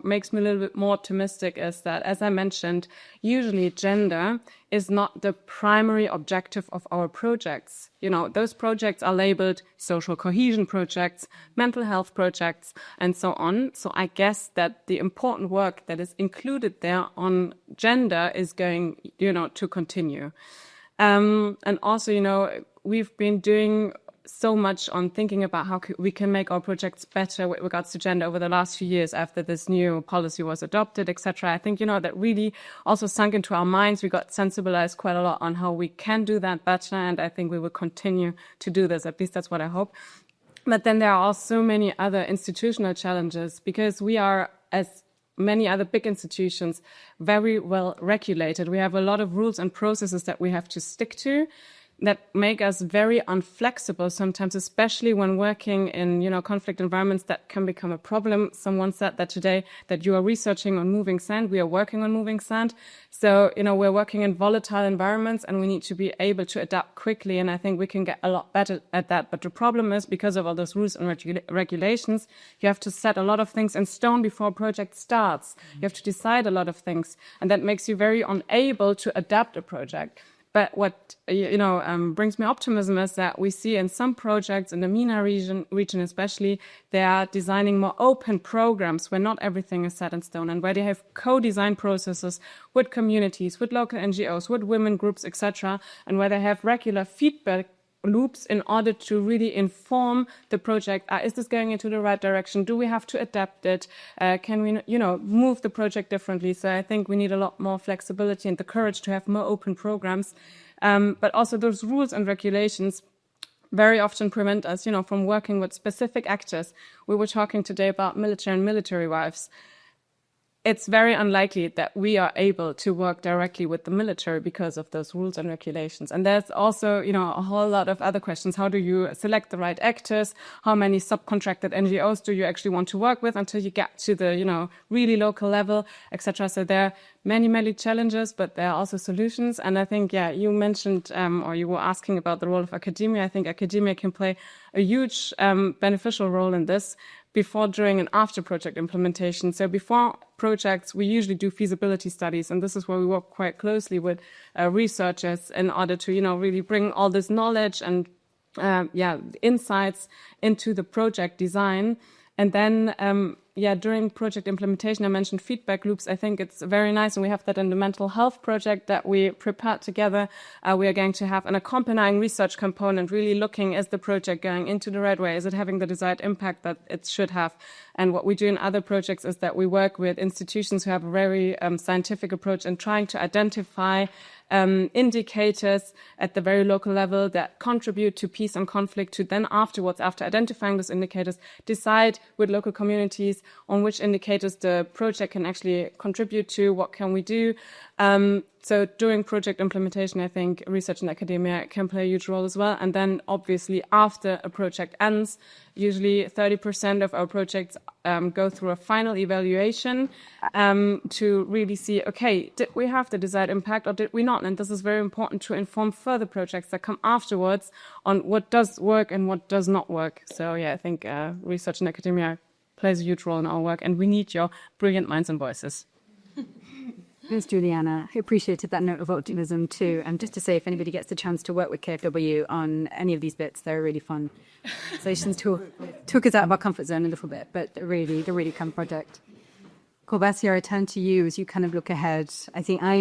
makes me a little bit more optimistic is that, as I mentioned, usually gender is not the primary objective of our projects. Those projects are labeled social cohesion projects, mental health projects, and so on. So I guess that the important work that is included there on gender is going, to continue. And also, we've been doing so much on thinking about how we can make our projects better with regards to gender over the last few years after this new policy was adopted, etc. I think, that really also sunk into our minds. We got sensibilized quite a lot on how we can do that better, and I think we will continue to do this. At least that's what I hope. But then there are also many other institutional challenges, because we are, as many other big institutions, very well regulated. We have a lot of rules and processes that we have to stick to that make us very unflexible sometimes, especially when working in, conflict environments. That can become a problem. Someone said that today, that you are researching on moving sand. We are working on moving sand. So, we're working in volatile environments, and we need to be able to adapt quickly. And I think we can get a lot better at that. But the problem is, because of all those rules and regulations, you have to set a lot of things in stone before a project starts. You have to decide a lot of things. And that makes you very unable to adapt a project. But what brings me optimism is that we see in some projects in the MENA region especially, they are designing more open programs where not everything is set in stone, and where they have co-design processes with communities, with local NGOs, with women groups, etc., and where they have regular feedback loops in order to really inform the project. Is this going into the right direction? Do we have to adapt it? Can we, move the project differently? So I think we need a lot more flexibility and the courage to have more open programs. But also those rules and regulations very often prevent us, from working with specific actors. We were talking today about military and military wives. It's very unlikely that we are able to work directly with the military because of those rules and regulations. And there's also, a whole lot of other questions. How do you select the right actors? How many subcontracted NGOs do you actually want to work with until you get to the, really local level, etc.? So there are many, many challenges, but there are also solutions. And I think, you mentioned, or you were asking about the role of academia. I think academia can play a huge beneficial role in this, before, during, and after project implementation. So before projects, we usually do feasibility studies, and this is where we work quite closely with researchers in order to, really bring all this knowledge and insights into the project design. And then, during project implementation, I mentioned feedback loops. I think it's very nice, and we have that in the mental health project that we prepared together. We are going to have an accompanying research component, really looking, is the project going into the right way? Is it having the desired impact that it should have? And what we do in other projects is that we work with institutions who have a very scientific approach in trying to identify indicators at the very local level that contribute to peace and conflict, to then afterwards, after identifying those indicators, decide with local communities on which indicators the project can actually contribute to, what can we do. So during project implementation, I think research and academia can play a huge role as well. And then obviously after a project ends, usually 30% of our projects go through a final evaluation to really see, okay, did we have the desired impact or did we not? And this is very important to inform further projects that come afterwards on what does work and what does not work. So I think research and academia plays a huge role in our work, and we need your brilliant minds and voices. Thanks, Juliana. I appreciated that note of optimism too. And just to say, if anybody gets the chance to work with KfW on any of these bits, they're really fun. Sessions took us out of our comfort zone a little bit, but they're really fun project. Kolbassia, I turn to you as you kind of look ahead. I think I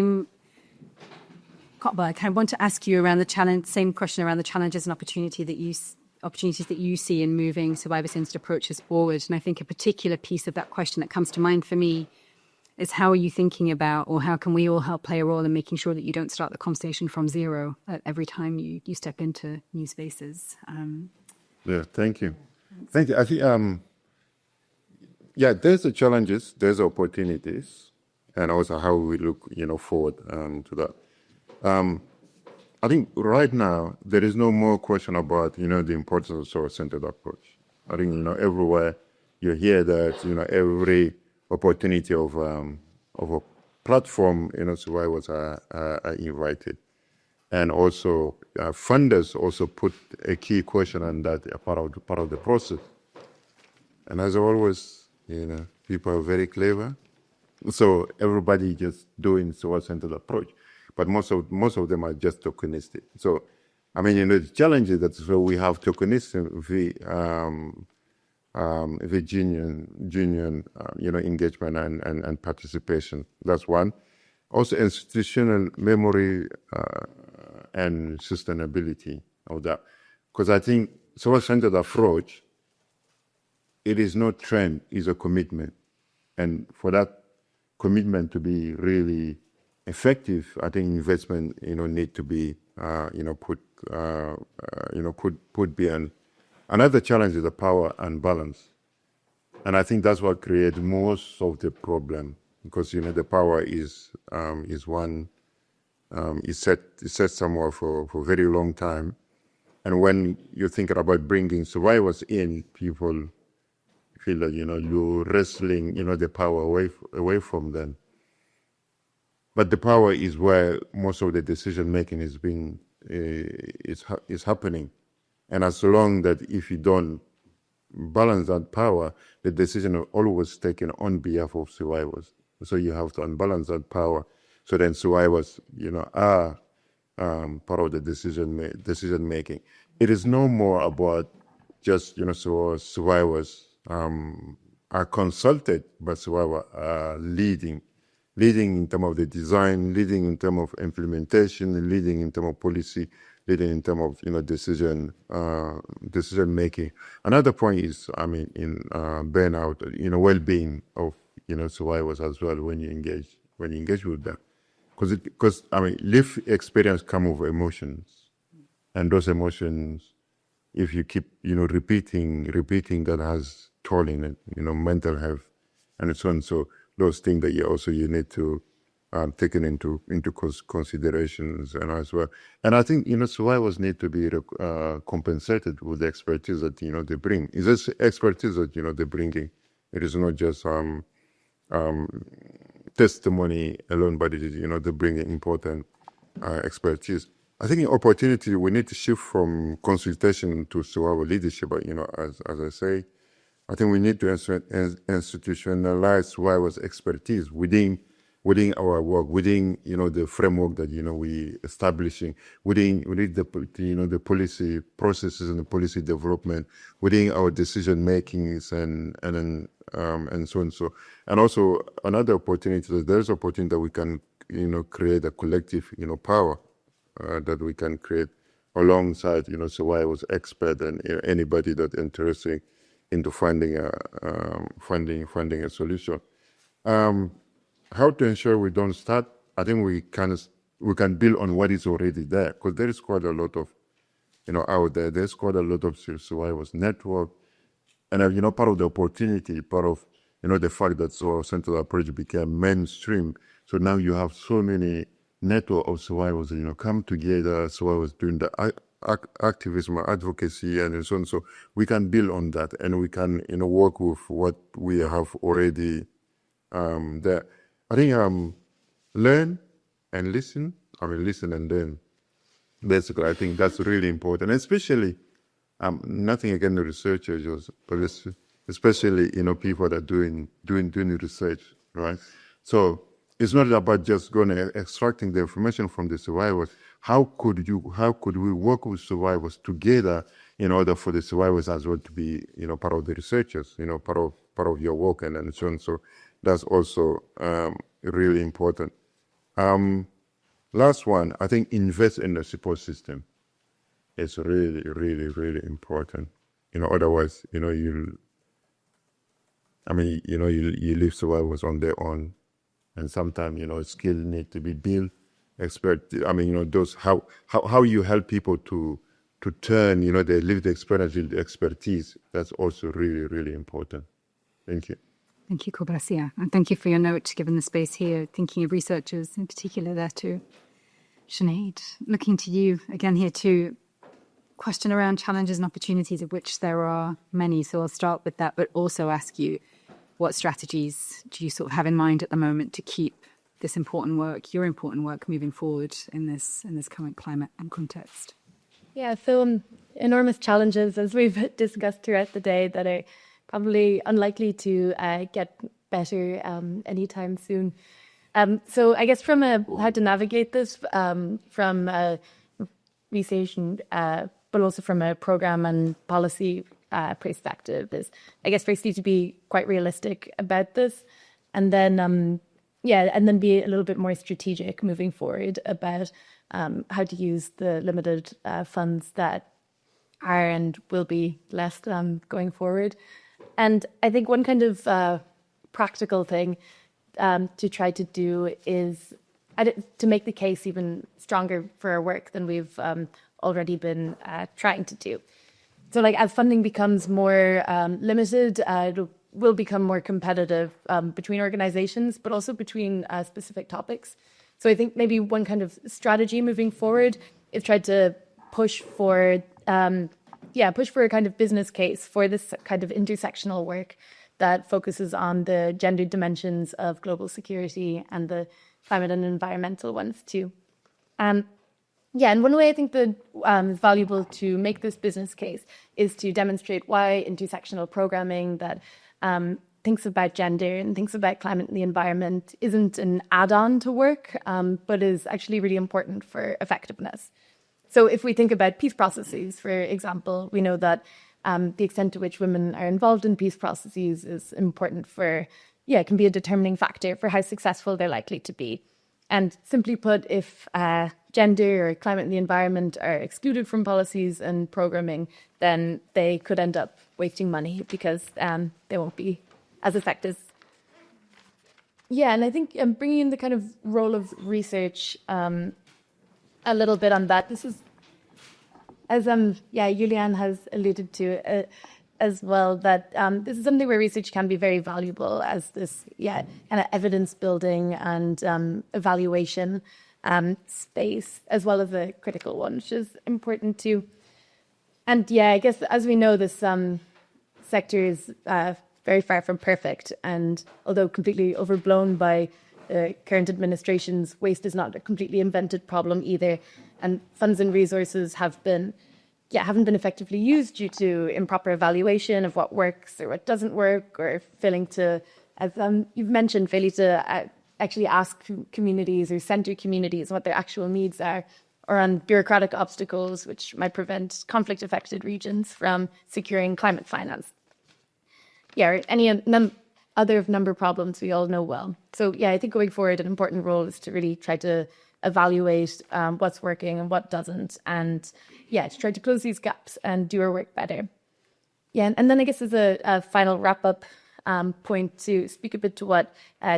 kind of want to ask you around same question around the challenges and opportunities that you see in moving survivor-centered approaches forward. And I think a particular piece of that question that comes to mind for me is, how are you thinking about, or how can we all help play a role in making sure that you don't start the conversation from zero every time you step into new spaces? Thank you. Thank you. I think, there's the challenges, there's opportunities, and also how we look, forward to that. I think right now, there is no more question about, the importance of source-centered approach. I think, everywhere you hear that, every opportunity of a platform, survivors are invited. And also, funders also put a key question on that, part of the process. And as always, people are very clever. So everybody just doing source-centered approach. But most of them are just tokenistic. So, I mean, the challenge is that we have tokenistic with genuine engagement and participation. That's one. Also, institutional memory and sustainability of that. Because I think survival-centered approach, it is not trend, it's a commitment. And for that commitment to be really effective, I think investment, need to be, put behind. Another challenge is the power and balance. And I think that's what creates most of the problem, because, the power is one, is set somewhere for a very long time. And when you think about bringing survivors in, people feel that, you're wrestling, the power away from them. But the power is where most of the decision making is happening. And as long that if you don't balance that power, the decision is always taken on behalf of survivors. So you have to unbalance that power. So then survivors, are part of the decision making. It is no more about just, so survivors are consulted, but survivors are leading in terms of the design, leading in terms of implementation, leading in terms of policy, leading in terms of decision making. Another point is, in burnout, well-being of survivors as well when you engage with them, because lived experience come with emotions, and those emotions, if you keep repeating that, has toll in it, mental health and so on. So those things that you need to taken into considerations and as well. And I think survivors need to be compensated with the expertise that they bring. It's this expertise that they're bringing. It is not just testimony alone, but it is they bring important expertise. I think in opportunity we need to shift from consultation to survival leadership. But as I say, I think we need to institutionalize survivors' expertise within our work, within the framework that we establishing, within the policy processes and the policy development, within our decision makings and so on. So, and also another opportunity, there's opportunity that we can create a collective power that we can create alongside survivors, expert, and anybody that interested into finding a solution. How to ensure we don't start? I think we can build on what is already there, because there is quite a lot of out there. There's quite a lot of survivors network, and part of the opportunity, part of the fact that central approach became mainstream. So now you have so many network of survivors come together, survivors doing the activism, advocacy, and so on. So we can build on that, and we can work with what we have already there. I think learn and listen. Listen and learn. Basically, I think that's really important, especially nothing against the researchers, but especially people that are doing research, right? So it's not about just going and extracting the information from the survivors. How could we work with survivors together in order for the survivors as well to be part of the researchers, part of your work and so on. So that's also really important. Last one, I think invest in the support system. It's really, really, really important. Otherwise, you leave survivors on their own, and sometimes skills need to be built. Those how you help people to turn their lived experience into expertise. That's also really, really important. Thank you. Thank you, Kolbassia. And thank you for your note, given the space here, thinking of researchers in particular there too. Sinead, looking to you again here too. Question around challenges and opportunities, of which there are many. So I'll start with that, but also ask you, what strategies do you sort of have in mind at the moment to keep this important work, your important work, moving forward in this current climate and context? Yeah, so enormous challenges, as we've discussed throughout the day, that are probably unlikely to get better anytime soon. So I guess from how to navigate this from a research, but also from a program and policy perspective, is I guess firstly to be quite realistic about this, and then and then be a little bit more strategic moving forward about how to use the limited funds that are and will be less going forward. And I think one kind of practical thing to try to do is to make the case even stronger for our work than we've already been trying to do. So like as funding becomes more limited, it will become more competitive between organizations, but also between specific topics. So I think maybe one kind of strategy moving forward is try to push for a kind of business case for this kind of intersectional work that focuses on the gendered dimensions of global security and the climate and environmental ones too. And one way I think that is valuable to make this business case is to demonstrate why intersectional programming that thinks about gender and thinks about climate and the environment isn't an add-on to work, but is actually really important for effectiveness. So if we think about peace processes, for example, we know that the extent to which women are involved in peace processes is important it can be a determining factor for how successful they're likely to be. And simply put, if gender or climate and the environment are excluded from policies and programming, then they could end up wasting money because they won't be as effective. And I think bringing in the kind of role of research a little bit on that. This is, as Julian has alluded to as well, that this is something where research can be very valuable as this kind of evidence building and evaluation space, as well as a critical one, which is important too. And I guess as we know, this sector is very far from perfect, and although completely overblown by the current administration's, waste is not a completely invented problem either, and funds and resources haven't been effectively used due to improper evaluation of what works or what doesn't work, or failing to, as you've mentioned, failing to actually ask communities or center communities what their actual needs are, or on bureaucratic obstacles which might prevent conflict-affected regions from securing climate finance. Or any other number problems we all know well. So I think going forward, an important role is to really try to evaluate what's working and what doesn't, and to try to close these gaps and do our work better. And then I guess as a final wrap-up point to speak a bit to what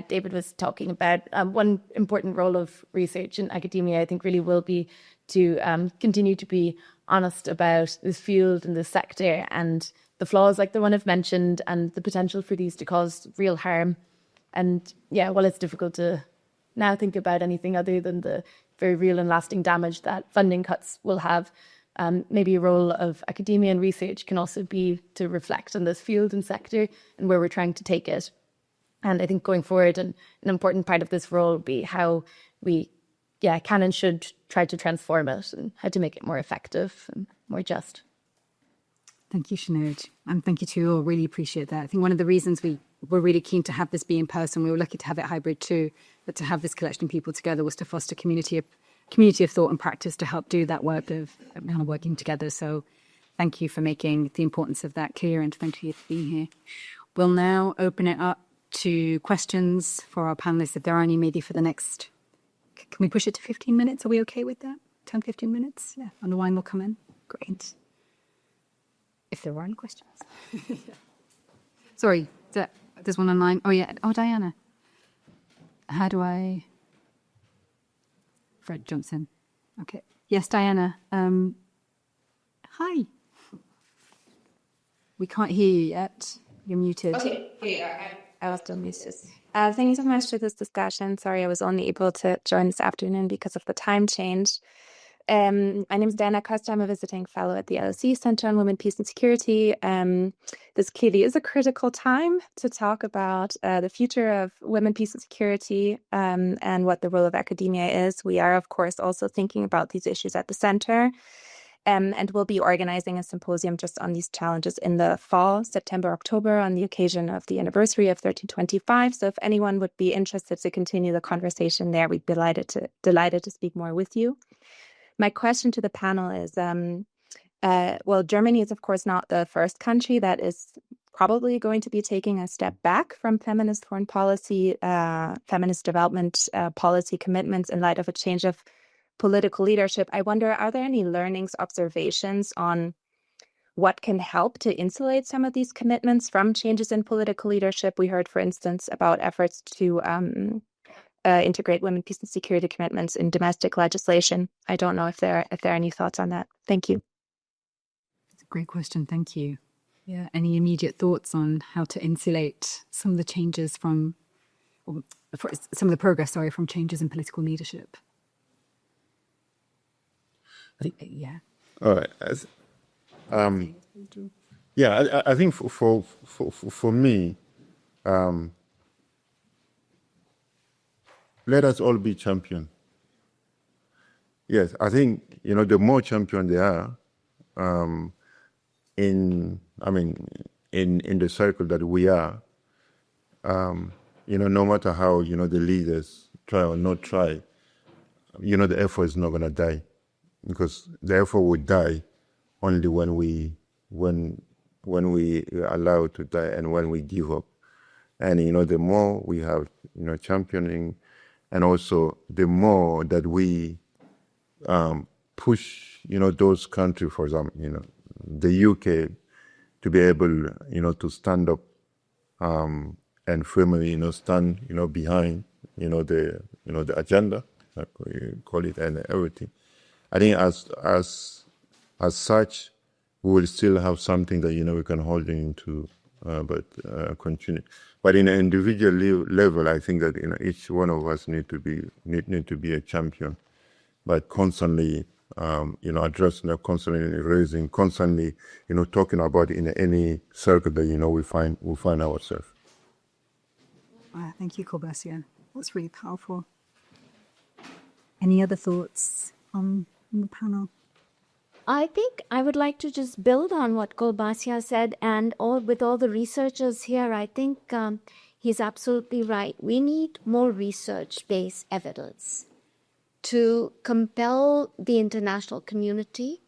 David was talking about, one important role of research in academia, I think, really will be to continue to be honest about this field and this sector and the flaws like the one I've mentioned and the potential for these to cause real harm. And while it's difficult to now think about anything other than the very real and lasting damage that funding cuts will have, maybe a role of academia and research can also be to reflect on this field and sector and where we're trying to take it. And I think going forward, an important part of this role will be how we can and should try to transform it and how to make it more effective and more just. Thank you, Sinead. And thank you to you all. Really appreciate that. I think one of the reasons we were really keen to have this be in person, we were lucky to have it hybrid too, but to have this collection of people together was to foster community of thought and practice to help do that work of kind of working together. So thank you for making the importance of that clear, and thank you for being here. We'll now open it up to questions for our panelists, if there are any, maybe for the next, can we push it to 15 minutes? Are we okay with that? 10, 15 minutes? Yeah, and the wine will come in. Great. If there aren't questions. Sorry, there's one online. Oh, Diana. How do I... Fred jumps in. Okay. Yes, Diana. Hi. We can't hear you yet. You're muted. Okay. I was still muted. Thank you so much for this discussion. Sorry, I was only able to join this afternoon because of the time change. My name is Diana Costa. I'm a visiting fellow at the LSE Center on Women, Peace and Security. This clearly is a critical time to talk about the future of women, peace and security, and what the role of academia is. We are, of course, also thinking about these issues at the center, and we'll be organizing a symposium just on these challenges in the fall, September, October, on the occasion of the anniversary of 1325. So if anyone would be interested to continue the conversation there, we'd be delighted to speak more with you. My question to the panel is, Germany is, of course, not the first country that is probably going to be taking a step back from feminist foreign policy, feminist development policy commitments in light of a change of political leadership. I wonder, are there any learnings, observations on what can help to insulate some of these commitments from changes in political leadership. We heard, for instance, about efforts to integrate women, peace, and security commitments in domestic legislation. I don't know if there are any thoughts on that. Thank you. It's a great question. Thank you. Yeah. Any immediate thoughts on how to insulate some of the changes from, or some of the progress, from changes in political leadership? Yeah. All right. I think for me, let us all be champion. Yes, I think the more champion they are, in the circle that we are, no matter how the leaders try or not try, the effort is not gonna die, because the effort would die only when we allow it to die and when we give up. And the more we have championing, and also the more that we push those countries, for example the UK, to be able to stand up and firmly stand behind the agenda, like we call it, and everything. I think as such, we will still have something that we can hold into, but continue. But in an individual level, I think that each one of us need to be a champion, but constantly addressing, constantly raising, constantly talking about it in any circle that we find ourselves. Thank you, Kolbassia. That's really powerful. Any other thoughts on the panel? I think I would like to just build on what Kolbassia said, and with all the researchers here, I think he's absolutely right. We need more research-based evidence to compel the international community,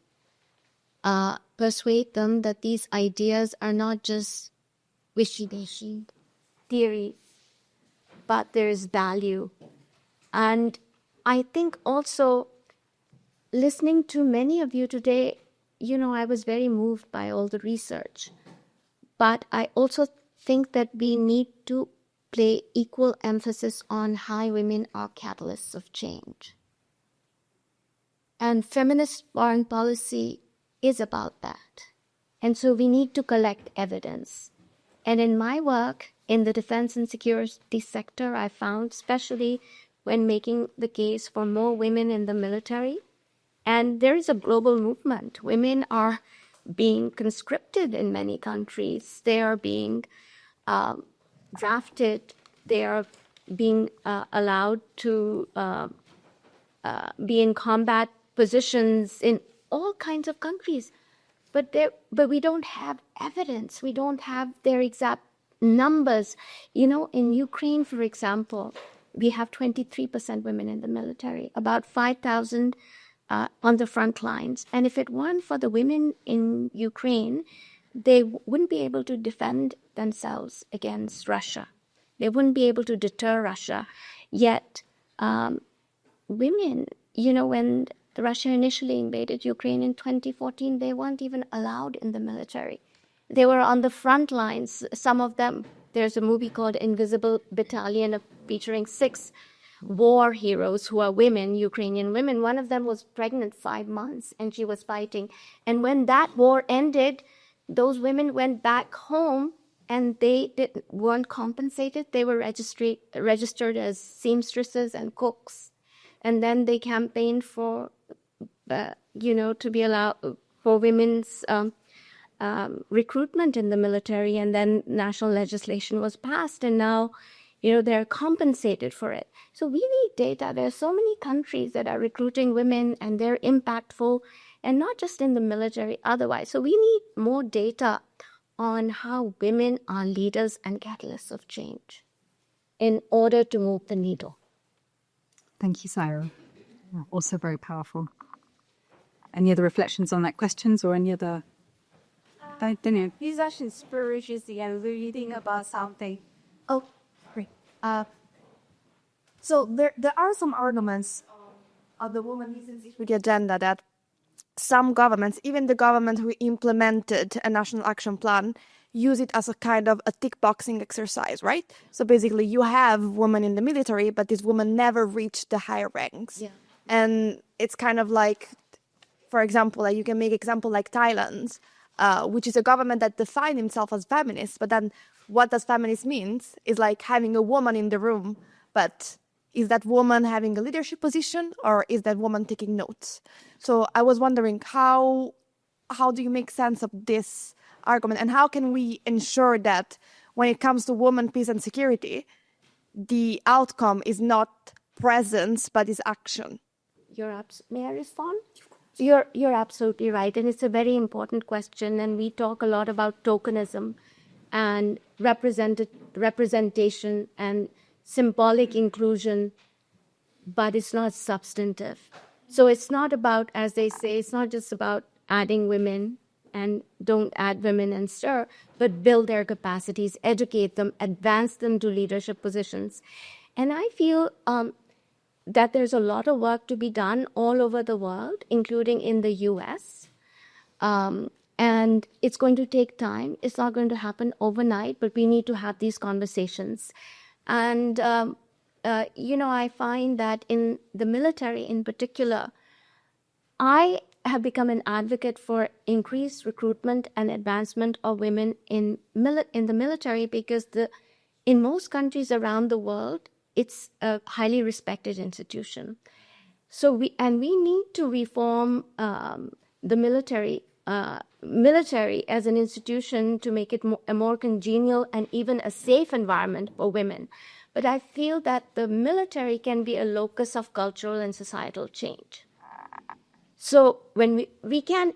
persuade them that these ideas are not just wishy-washy theories, but there is value. And I think also, listening to many of you today, I was very moved by all the research. But I also think that we need to play equal emphasis on how women are catalysts of change. And feminist foreign policy is about that. And so we need to collect evidence. And in my work in the defense and security sector, I found, especially when making the case for more women in the military, and there is a global movement. Women are being conscripted in many countries. They are being drafted. They are being allowed to be in combat positions in all kinds of countries. But we don't have evidence. We don't have their exact numbers. In Ukraine, for example, we have 23% women in the military, about 5,000 on the front lines. And if it weren't for the women in Ukraine, they wouldn't be able to defend themselves against Russia. They wouldn't be able to deter Russia. Yet, women, when Russia initially invaded Ukraine in 2014, they weren't even allowed in the military. They were on the front lines. Some of them, there's a movie called Invisible Battalion featuring 6 war heroes who are women, Ukrainian women. One of them was pregnant 5 months and she was fighting. And when that war ended, those women went back home and they weren't compensated. They were registered as seamstresses and cooks. And then they campaigned for, to be allowed for women's recruitment in the military. And then national legislation was passed. And now, they're compensated for it. So we need data. There are so many countries that are recruiting women and they're impactful, and not just in the military, otherwise. So we need more data on how women are leaders and catalysts of change in order to move the needle. Thank you, Saira. Also very powerful. Any other reflections on that questions or any other? Daniel. This actually inspirations and reading about something. Oh, great. So there are some arguments of the woman peace and security agenda that some governments, even the government who implemented a national action plan, use it as a kind of a tick boxing exercise, right? So basically you have women in the military, but these women never reach the higher ranks. Yeah. And it's kind of like, for example, like you can make example like Thailand, which is a government that defines himself as feminist, but then what does feminist means is like having a woman in the room, but is that woman having a leadership position or is that woman taking notes? So I was wondering how do you make sense of this argument, and how can we ensure that when it comes to women, peace and security, the outcome is not presence but is action? May I respond? You're absolutely right, and it's a very important question. And we talk a lot about tokenism and representation and symbolic inclusion, but it's not substantive. So it's not about, as they say, it's not just about adding women and don't add women and stir, but build their capacities, educate them, advance them to leadership positions. And I feel that there's a lot of work to be done all over the world, including in the US. And it's going to take time. It's not going to happen overnight, but we need to have these conversations. And, I find that in the military in particular, I have become an advocate for increased recruitment and advancement of women in the military because in most countries around the world, it's a highly respected institution. So we need to reform the military as an institution to make it a more congenial and even a safe environment for women. But I feel that the military can be a locus of cultural and societal change. So when we can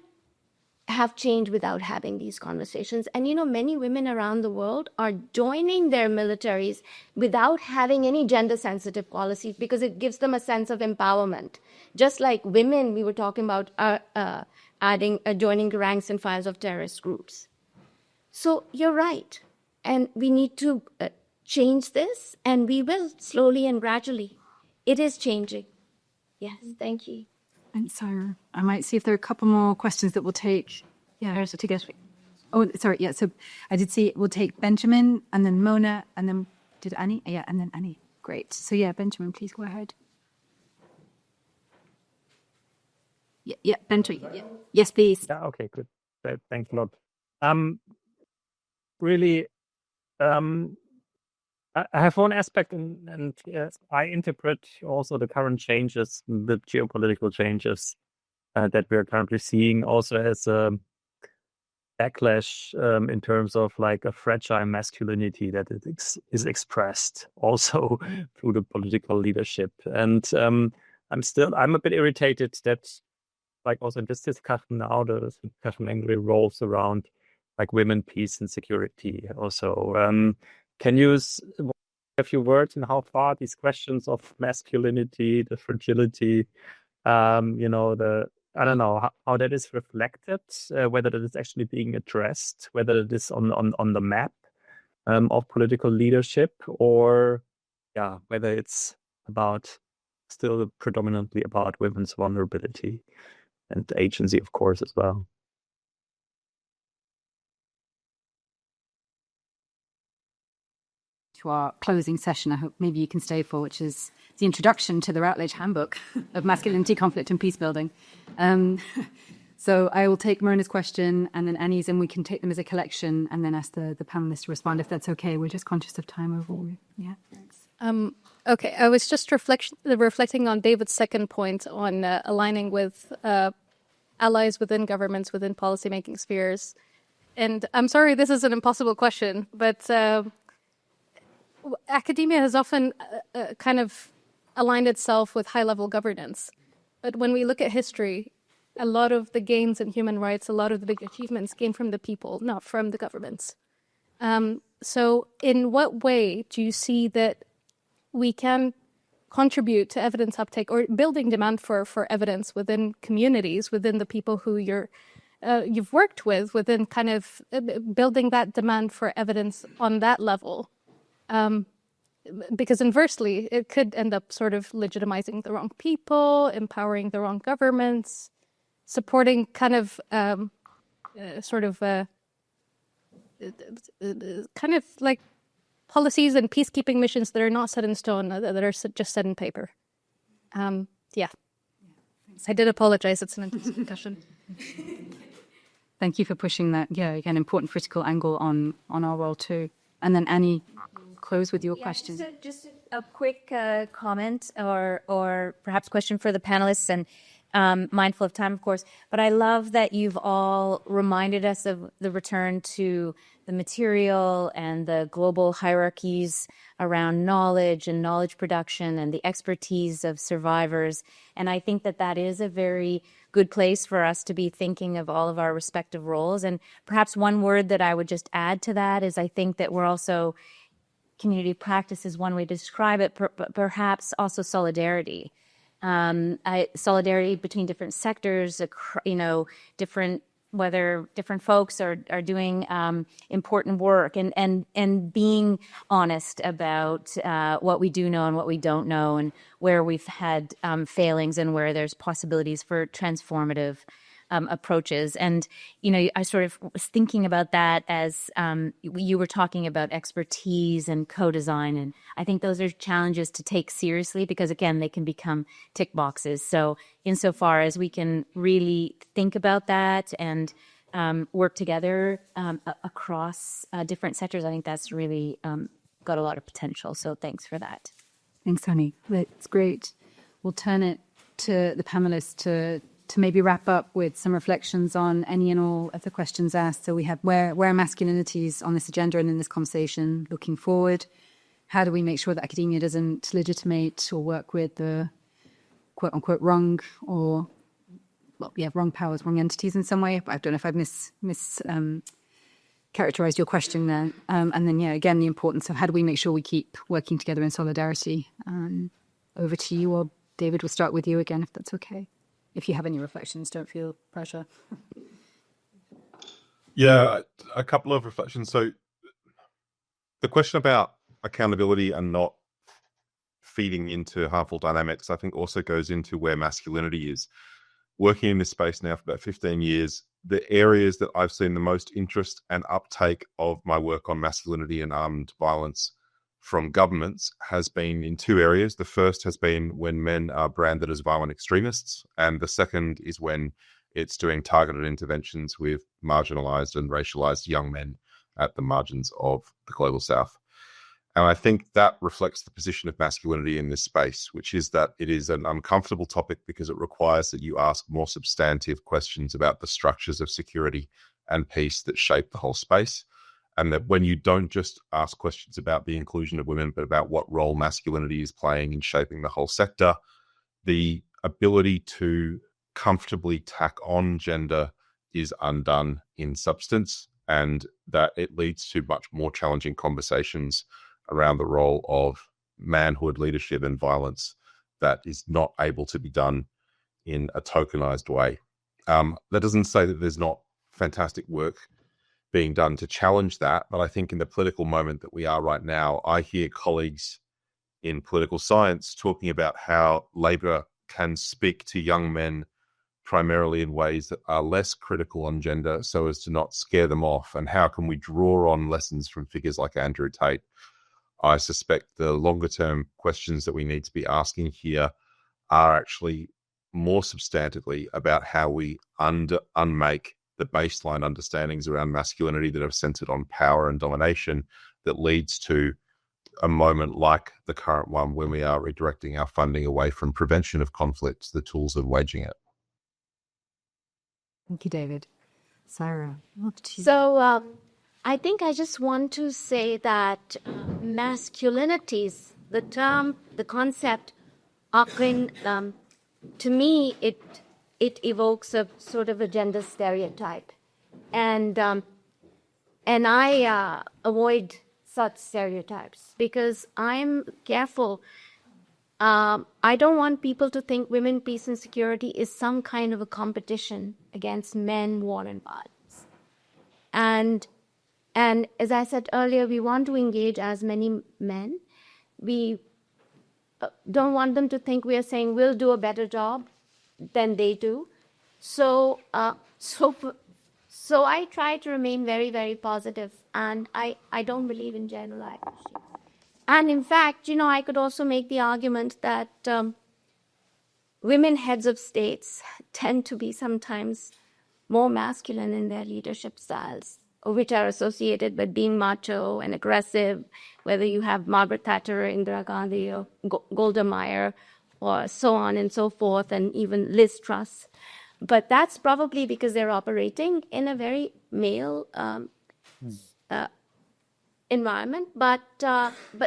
have change without having these conversations. And, many women around the world are joining their militaries without having any gender-sensitive policies because it gives them a sense of empowerment. Just like women, we were talking about joining the ranks and files of terrorist groups. So you're right. And we need to change this, and we will slowly and gradually. It is changing. Yes, thank you. And Saira, I might see if there are a couple more questions that we'll take. Yeah, to get. Oh, sorry. Yeah, so I did see we'll take Benjamin and then Mona and then did Annie? Yeah, and then Annie. Great. So yeah, Benjamin, please go ahead. Yeah, Benjamin. Yeah. Yes, please. Yeah. Okay. Good. Thanks a lot. Really, I have one aspect, and I interpret also the current changes, the geopolitical changes that we are currently seeing, also as a backlash in terms of like a fragile masculinity that is expressed also through the political leadership. And I'm a bit irritated that, like, also in this discussion now, the discussion mainly revolves around like women, peace, and security. Also, can you a few words in how far these questions of masculinity, the fragility, I don't know how that is reflected, whether that is actually being addressed, whether it is on the map of political leadership, or whether it's still predominantly about women's vulnerability and agency, of course, as well. To our closing session, I hope maybe you can stay for, which is the introduction to the Routledge Handbook of Masculinity, Conflict and Peace Building. So I will take Mona's question and then Annie's, and we can take them as a collection and then ask the panelists to respond if that's okay. We're just conscious of time overall. Yeah, thanks. Okay, I was just reflecting on David's second point on aligning with allies within governments, within policymaking spheres. And I'm sorry, this is an impossible question, but academia has often kind of aligned itself with high-level governance. But when we look at history, a lot of the gains in human rights, a lot of the big achievements came from the people, not from the governments. So in what way do you see that we can contribute to evidence uptake or building demand for evidence within communities, within the people who you've worked with, within kind of building that demand for evidence on that level? Because inversely, it could end up sort of legitimizing the wrong people, empowering the wrong governments. supporting kind of kind of like policies and peacekeeping missions that are not set in stone, that are just set in paper. Yeah. I did apologize. It's an intense discussion. Thank you for pushing that. Yeah, again, important critical angle on our role too. And then Annie, close with your question. Just a quick comment or perhaps question for the panelists, and mindful of time, of course. But I love that you've all reminded us of the return to the material and the global hierarchies around knowledge and knowledge production and the expertise of survivors. And I think that that is a very good place for us to be thinking of all of our respective roles. And perhaps one word that I would just add to that is I think that we're also, community practice is one way to describe it, but perhaps also solidarity. Solidarity between different sectors, whether different folks are doing important work, and being honest about what we do know and what we don't know, and where we've had failings and where there's possibilities for transformative approaches. And, I sort of was thinking about that as you were talking about expertise and co-design. And I think those are challenges to take seriously because, again, they can become tick boxes. So insofar as we can really think about that and work together across different sectors, I think that's really got a lot of potential. So thanks for that. Thanks, Annie. That's great. We'll turn it to the panelists to maybe wrap up with some reflections on any and all of the questions asked. So we have where are masculinities on this agenda and in this conversation looking forward? How do we make sure that academia doesn't legitimate or work with the quote unquote wrong wrong powers, wrong entities in some way? I don't know if I've characterized your question there. And then, again, the importance of how do we make sure we keep working together in solidarity? Over to you, or David, we'll start with you again, if that's okay. If you have any reflections, don't feel pressure. Yeah, a couple of reflections. So the question about accountability and not feeding into harmful dynamics, I think also goes into where masculinity is. Working in this space now for about 15 years, the areas that I've seen the most interest and uptake of my work on masculinity and armed violence from governments has been in two areas. The first has been when men are branded as violent extremists, and the second is when it's doing targeted interventions with marginalized and racialized young men at the margins of the global south. And I think that reflects the position of masculinity in this space, which is that it is an uncomfortable topic because it requires that you ask more substantive questions about the structures of security and peace that shape the whole space. And that when you don't just ask questions about the inclusion of women, but about what role masculinity is playing in shaping the whole sector, the ability to comfortably tack on gender is undone in substance, and that it leads to much more challenging conversations around the role of manhood, leadership, and violence that is not able to be done in a tokenized way. That doesn't say that there's not fantastic work being done to challenge that, but I think in the political moment that we are right now, I hear colleagues in political science talking about how Labour can speak to young men primarily in ways that are less critical on gender so as to not scare them off, and how can we draw on lessons from figures like Andrew Tate. I suspect the longer term questions that we need to be asking here are actually more substantively about how we unmake the baseline understandings around masculinity that are centered on power and domination that leads to a moment like the current one when we are redirecting our funding away from prevention of conflict to the tools of waging it. Thank you, David. Saira. So I think I just want to say that masculinities, the term, the concept, often, to me, it evokes a sort of a gender stereotype, and I avoid such stereotypes because I'm careful. I don't want people to think women, peace, and security is some kind of a competition against men, war, and violence. And as I said earlier, we want to engage as many men. We don't want them to think we are saying we'll do a better job than they do. So I try to remain very, very positive, and I don't believe in generalization. And in fact, I could also make the argument that women heads of states tend to be sometimes more masculine in their leadership styles, which are associated with being macho and aggressive, whether you have Margaret Thatcher or Indira Gandhi or Golda Meir or so on and so forth, and even Liz Truss. But that's probably because they're operating in a very male environment. But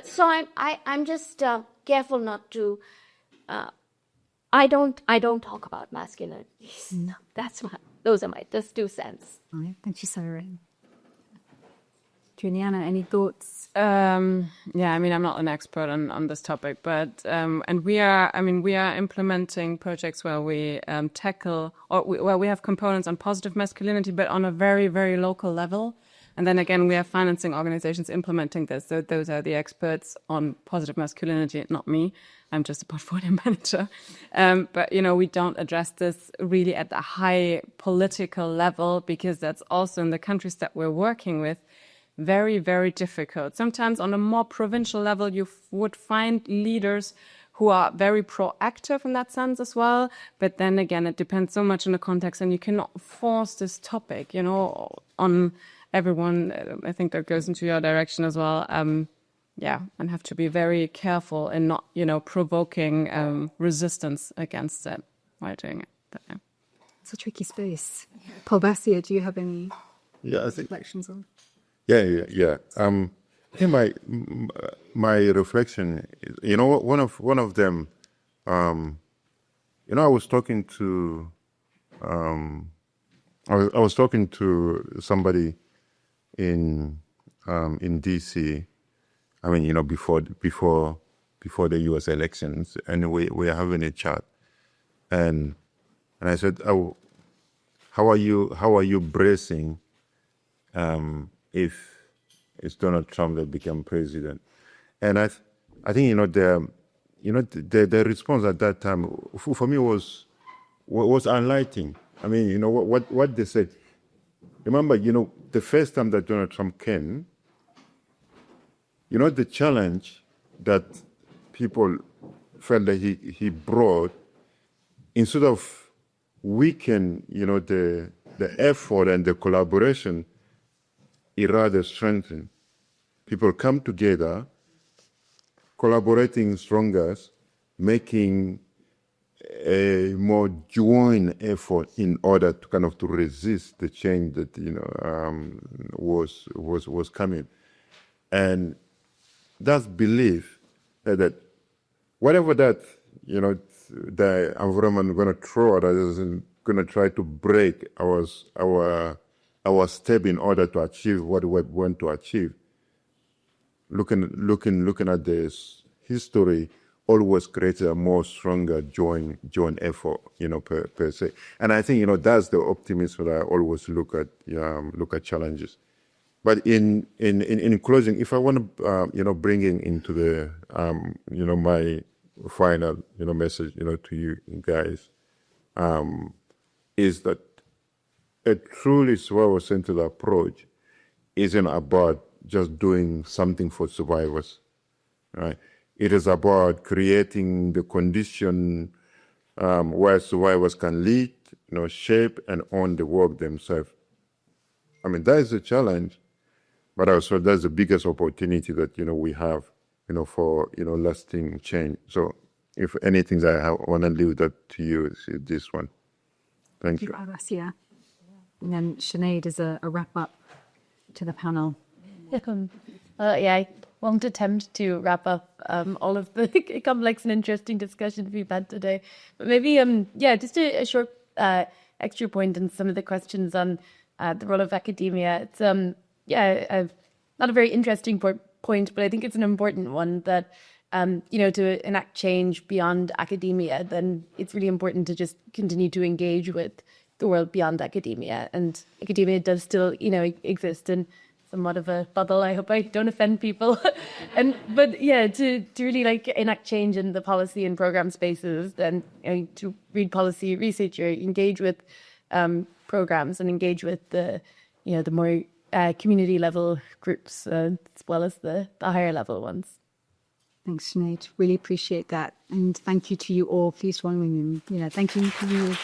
so I'm just careful not to. I don't talk about masculinities. No, those are my just 2 cents. All right, thank you, Saira. Juliana, any thoughts? Yeah, I mean, I'm not an expert on this topic, but and we are implementing projects where we tackle, or where we have components on positive masculinity, but on a very, very local level. And then again, we are financing organizations implementing this. So those are the experts on positive masculinity, not me. I'm just a portfolio manager. But, we don't address this really at the high political level, because that's also in the countries that we're working with very, very difficult. Sometimes on a more provincial level, you would find leaders who are very proactive in that sense as well. But then again, it depends so much on the context, and you cannot force this topic, on everyone. I think that goes into your direction as well. And have to be very careful in not, provoking resistance against it while doing it. But, yeah. It's a tricky space. Kolbassia, do you have any I think reflections on? Yeah. I think my reflection is, one of them, I was talking to, I was talking to somebody in DC. I mean, before the U.S. elections, and we were having a chat, and I said, "Oh, how are you bracing if it's Donald Trump that become president?" And I think the response at that time for me was enlightening. I mean, what they said. Remember, the first time that Donald Trump came, the challenge that people felt that he brought, instead of weaken, the effort and the collaboration, it rather strengthened. People come together, collaborating stronger, making a more joint effort in order to kind of to resist the change that was coming, and that's belief that whatever that the environment going to throw at us is going to try to break our step in order to achieve what we want to achieve. Looking at this history, always creates a more stronger joint effort, per se. And I think that's the optimism that I always look at challenges. But in closing, if I want to bring into the my final message to you guys, is that a truly survivor-centered approach isn't about just doing something for survivors, right? It is about creating the condition where survivors can lead, shape and own the work themselves. I mean, that is a challenge, but also that's the biggest opportunity that we have, for lasting change. So, if anything, I want to leave that to you is this one. Thank you. Kolbassia. And then Sinead is a wrap up to the panel. I won't attempt to wrap up all of the complex and interesting discussion we've had today, but maybe just a short extra point on some of the questions on the role of academia. It's not a very interesting point, but I think it's an important one that to enact change beyond academia, then it's really important to just continue to engage with the world beyond academia, and academia does still exist in somewhat of a bubble. I hope I don't offend people. But yeah, to really like enact change in the policy and program spaces, and to read policy research, or engage with programs and engage with the more community level groups as well as the higher level ones. Thanks, Sinead. Really appreciate that. And thank you to you all. Please join me. Thank you to you.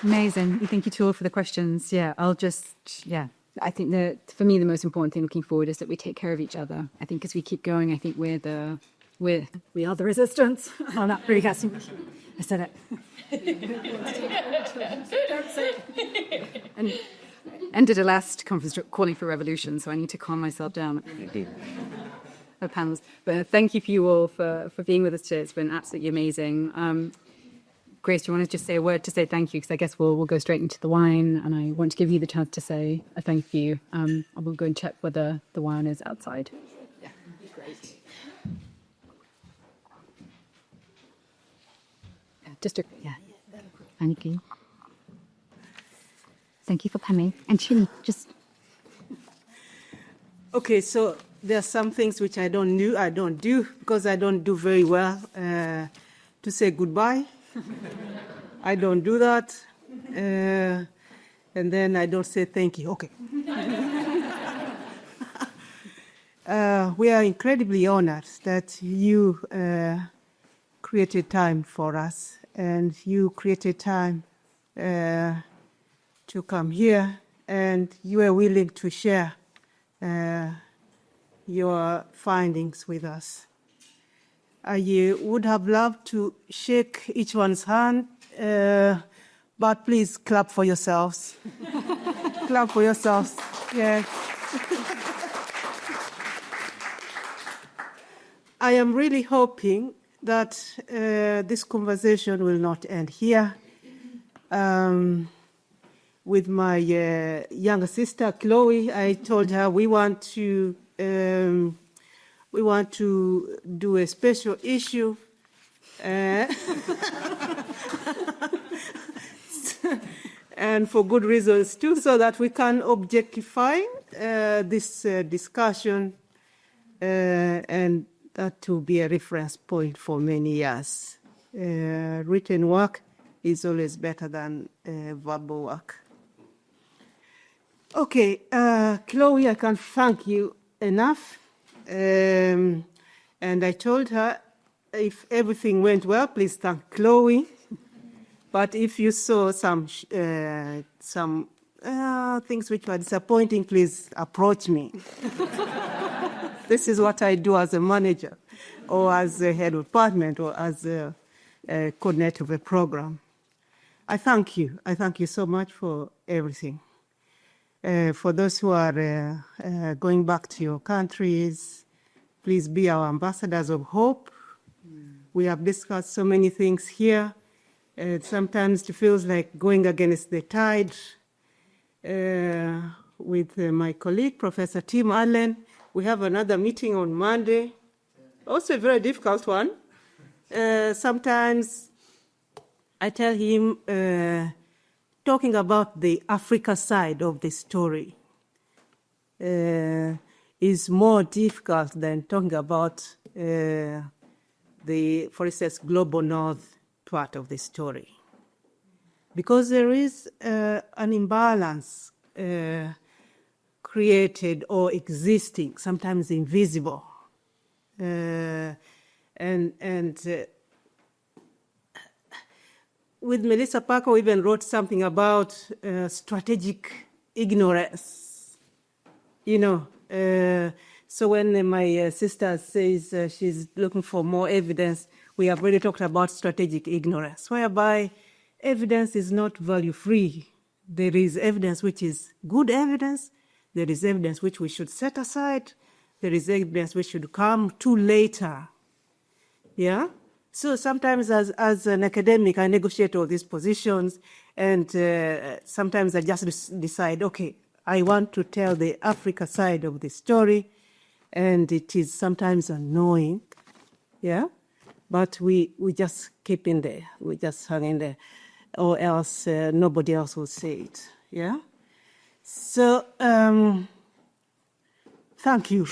Amazing. Thank you to all for the questions. I think that for me, the most important thing looking forward is that we take care of each other. I think as we keep going, I think we are the resistance. I'm not really guessing. I said it. And ended a last conference calling for revolution, so I need to calm myself down. Panels. But thank you for you all for being with us today. It's been absolutely amazing. Grace, do you want to just say a word to say thank you? Because I guess we'll go straight into the wine, and I want to give you the chance to say a thank you. I will go and check whether the wine is outside. Yeah, great. Thank you. Thank you for coming. And Chini, just... Okay, so there are some things which I don't do because I don't do very well to say goodbye. I don't do that. And then I don't say thank you. Okay. We are incredibly honored that you created time for us, and you created time to come here, and you are willing to share your findings with us. I would have loved to shake each one's hand, but please clap for yourselves. Clap for yourselves. Yes. I am really hoping that this conversation will not end here. With my younger sister, Chloé, I told her we want to do a special issue. And for good reasons too, so that we can objectify this discussion, and that will be a reference point for many years. Written work is always better than verbal work. Okay, Chloé, I can't thank you enough. And I told her if everything went well, please thank Chloé. But if you saw some things which were disappointing, please approach me. This is what I do as a manager, or as a head of department, or as a coordinator of a program. I thank you. I thank you so much for everything. For those who are going back to your countries, please be our ambassadors of hope. We have discussed so many things here. Sometimes it feels like going against the tide. With my colleague, Professor Tim Allen, we have another meeting on Monday. Also a very difficult one. Sometimes I tell him, talking about the Africa side of the story is more difficult than talking about the, for instance, global north part of the story. Because there is an imbalance created or existing, sometimes invisible. With Melissa Parker, we even wrote something about strategic ignorance. So when my sister says she's looking for more evidence, we have already talked about strategic ignorance, whereby evidence is not value-free. There is evidence which is good evidence. There is evidence which we should set aside. There is evidence which should come to later. Yeah? So sometimes as an academic, I negotiate all these positions, and sometimes I just decide, okay, I want to tell the Africa side of the story, and it is sometimes annoying, yeah? But we just keep in there. We just hang in there, or else nobody else will say it, Yeah. So, thank you.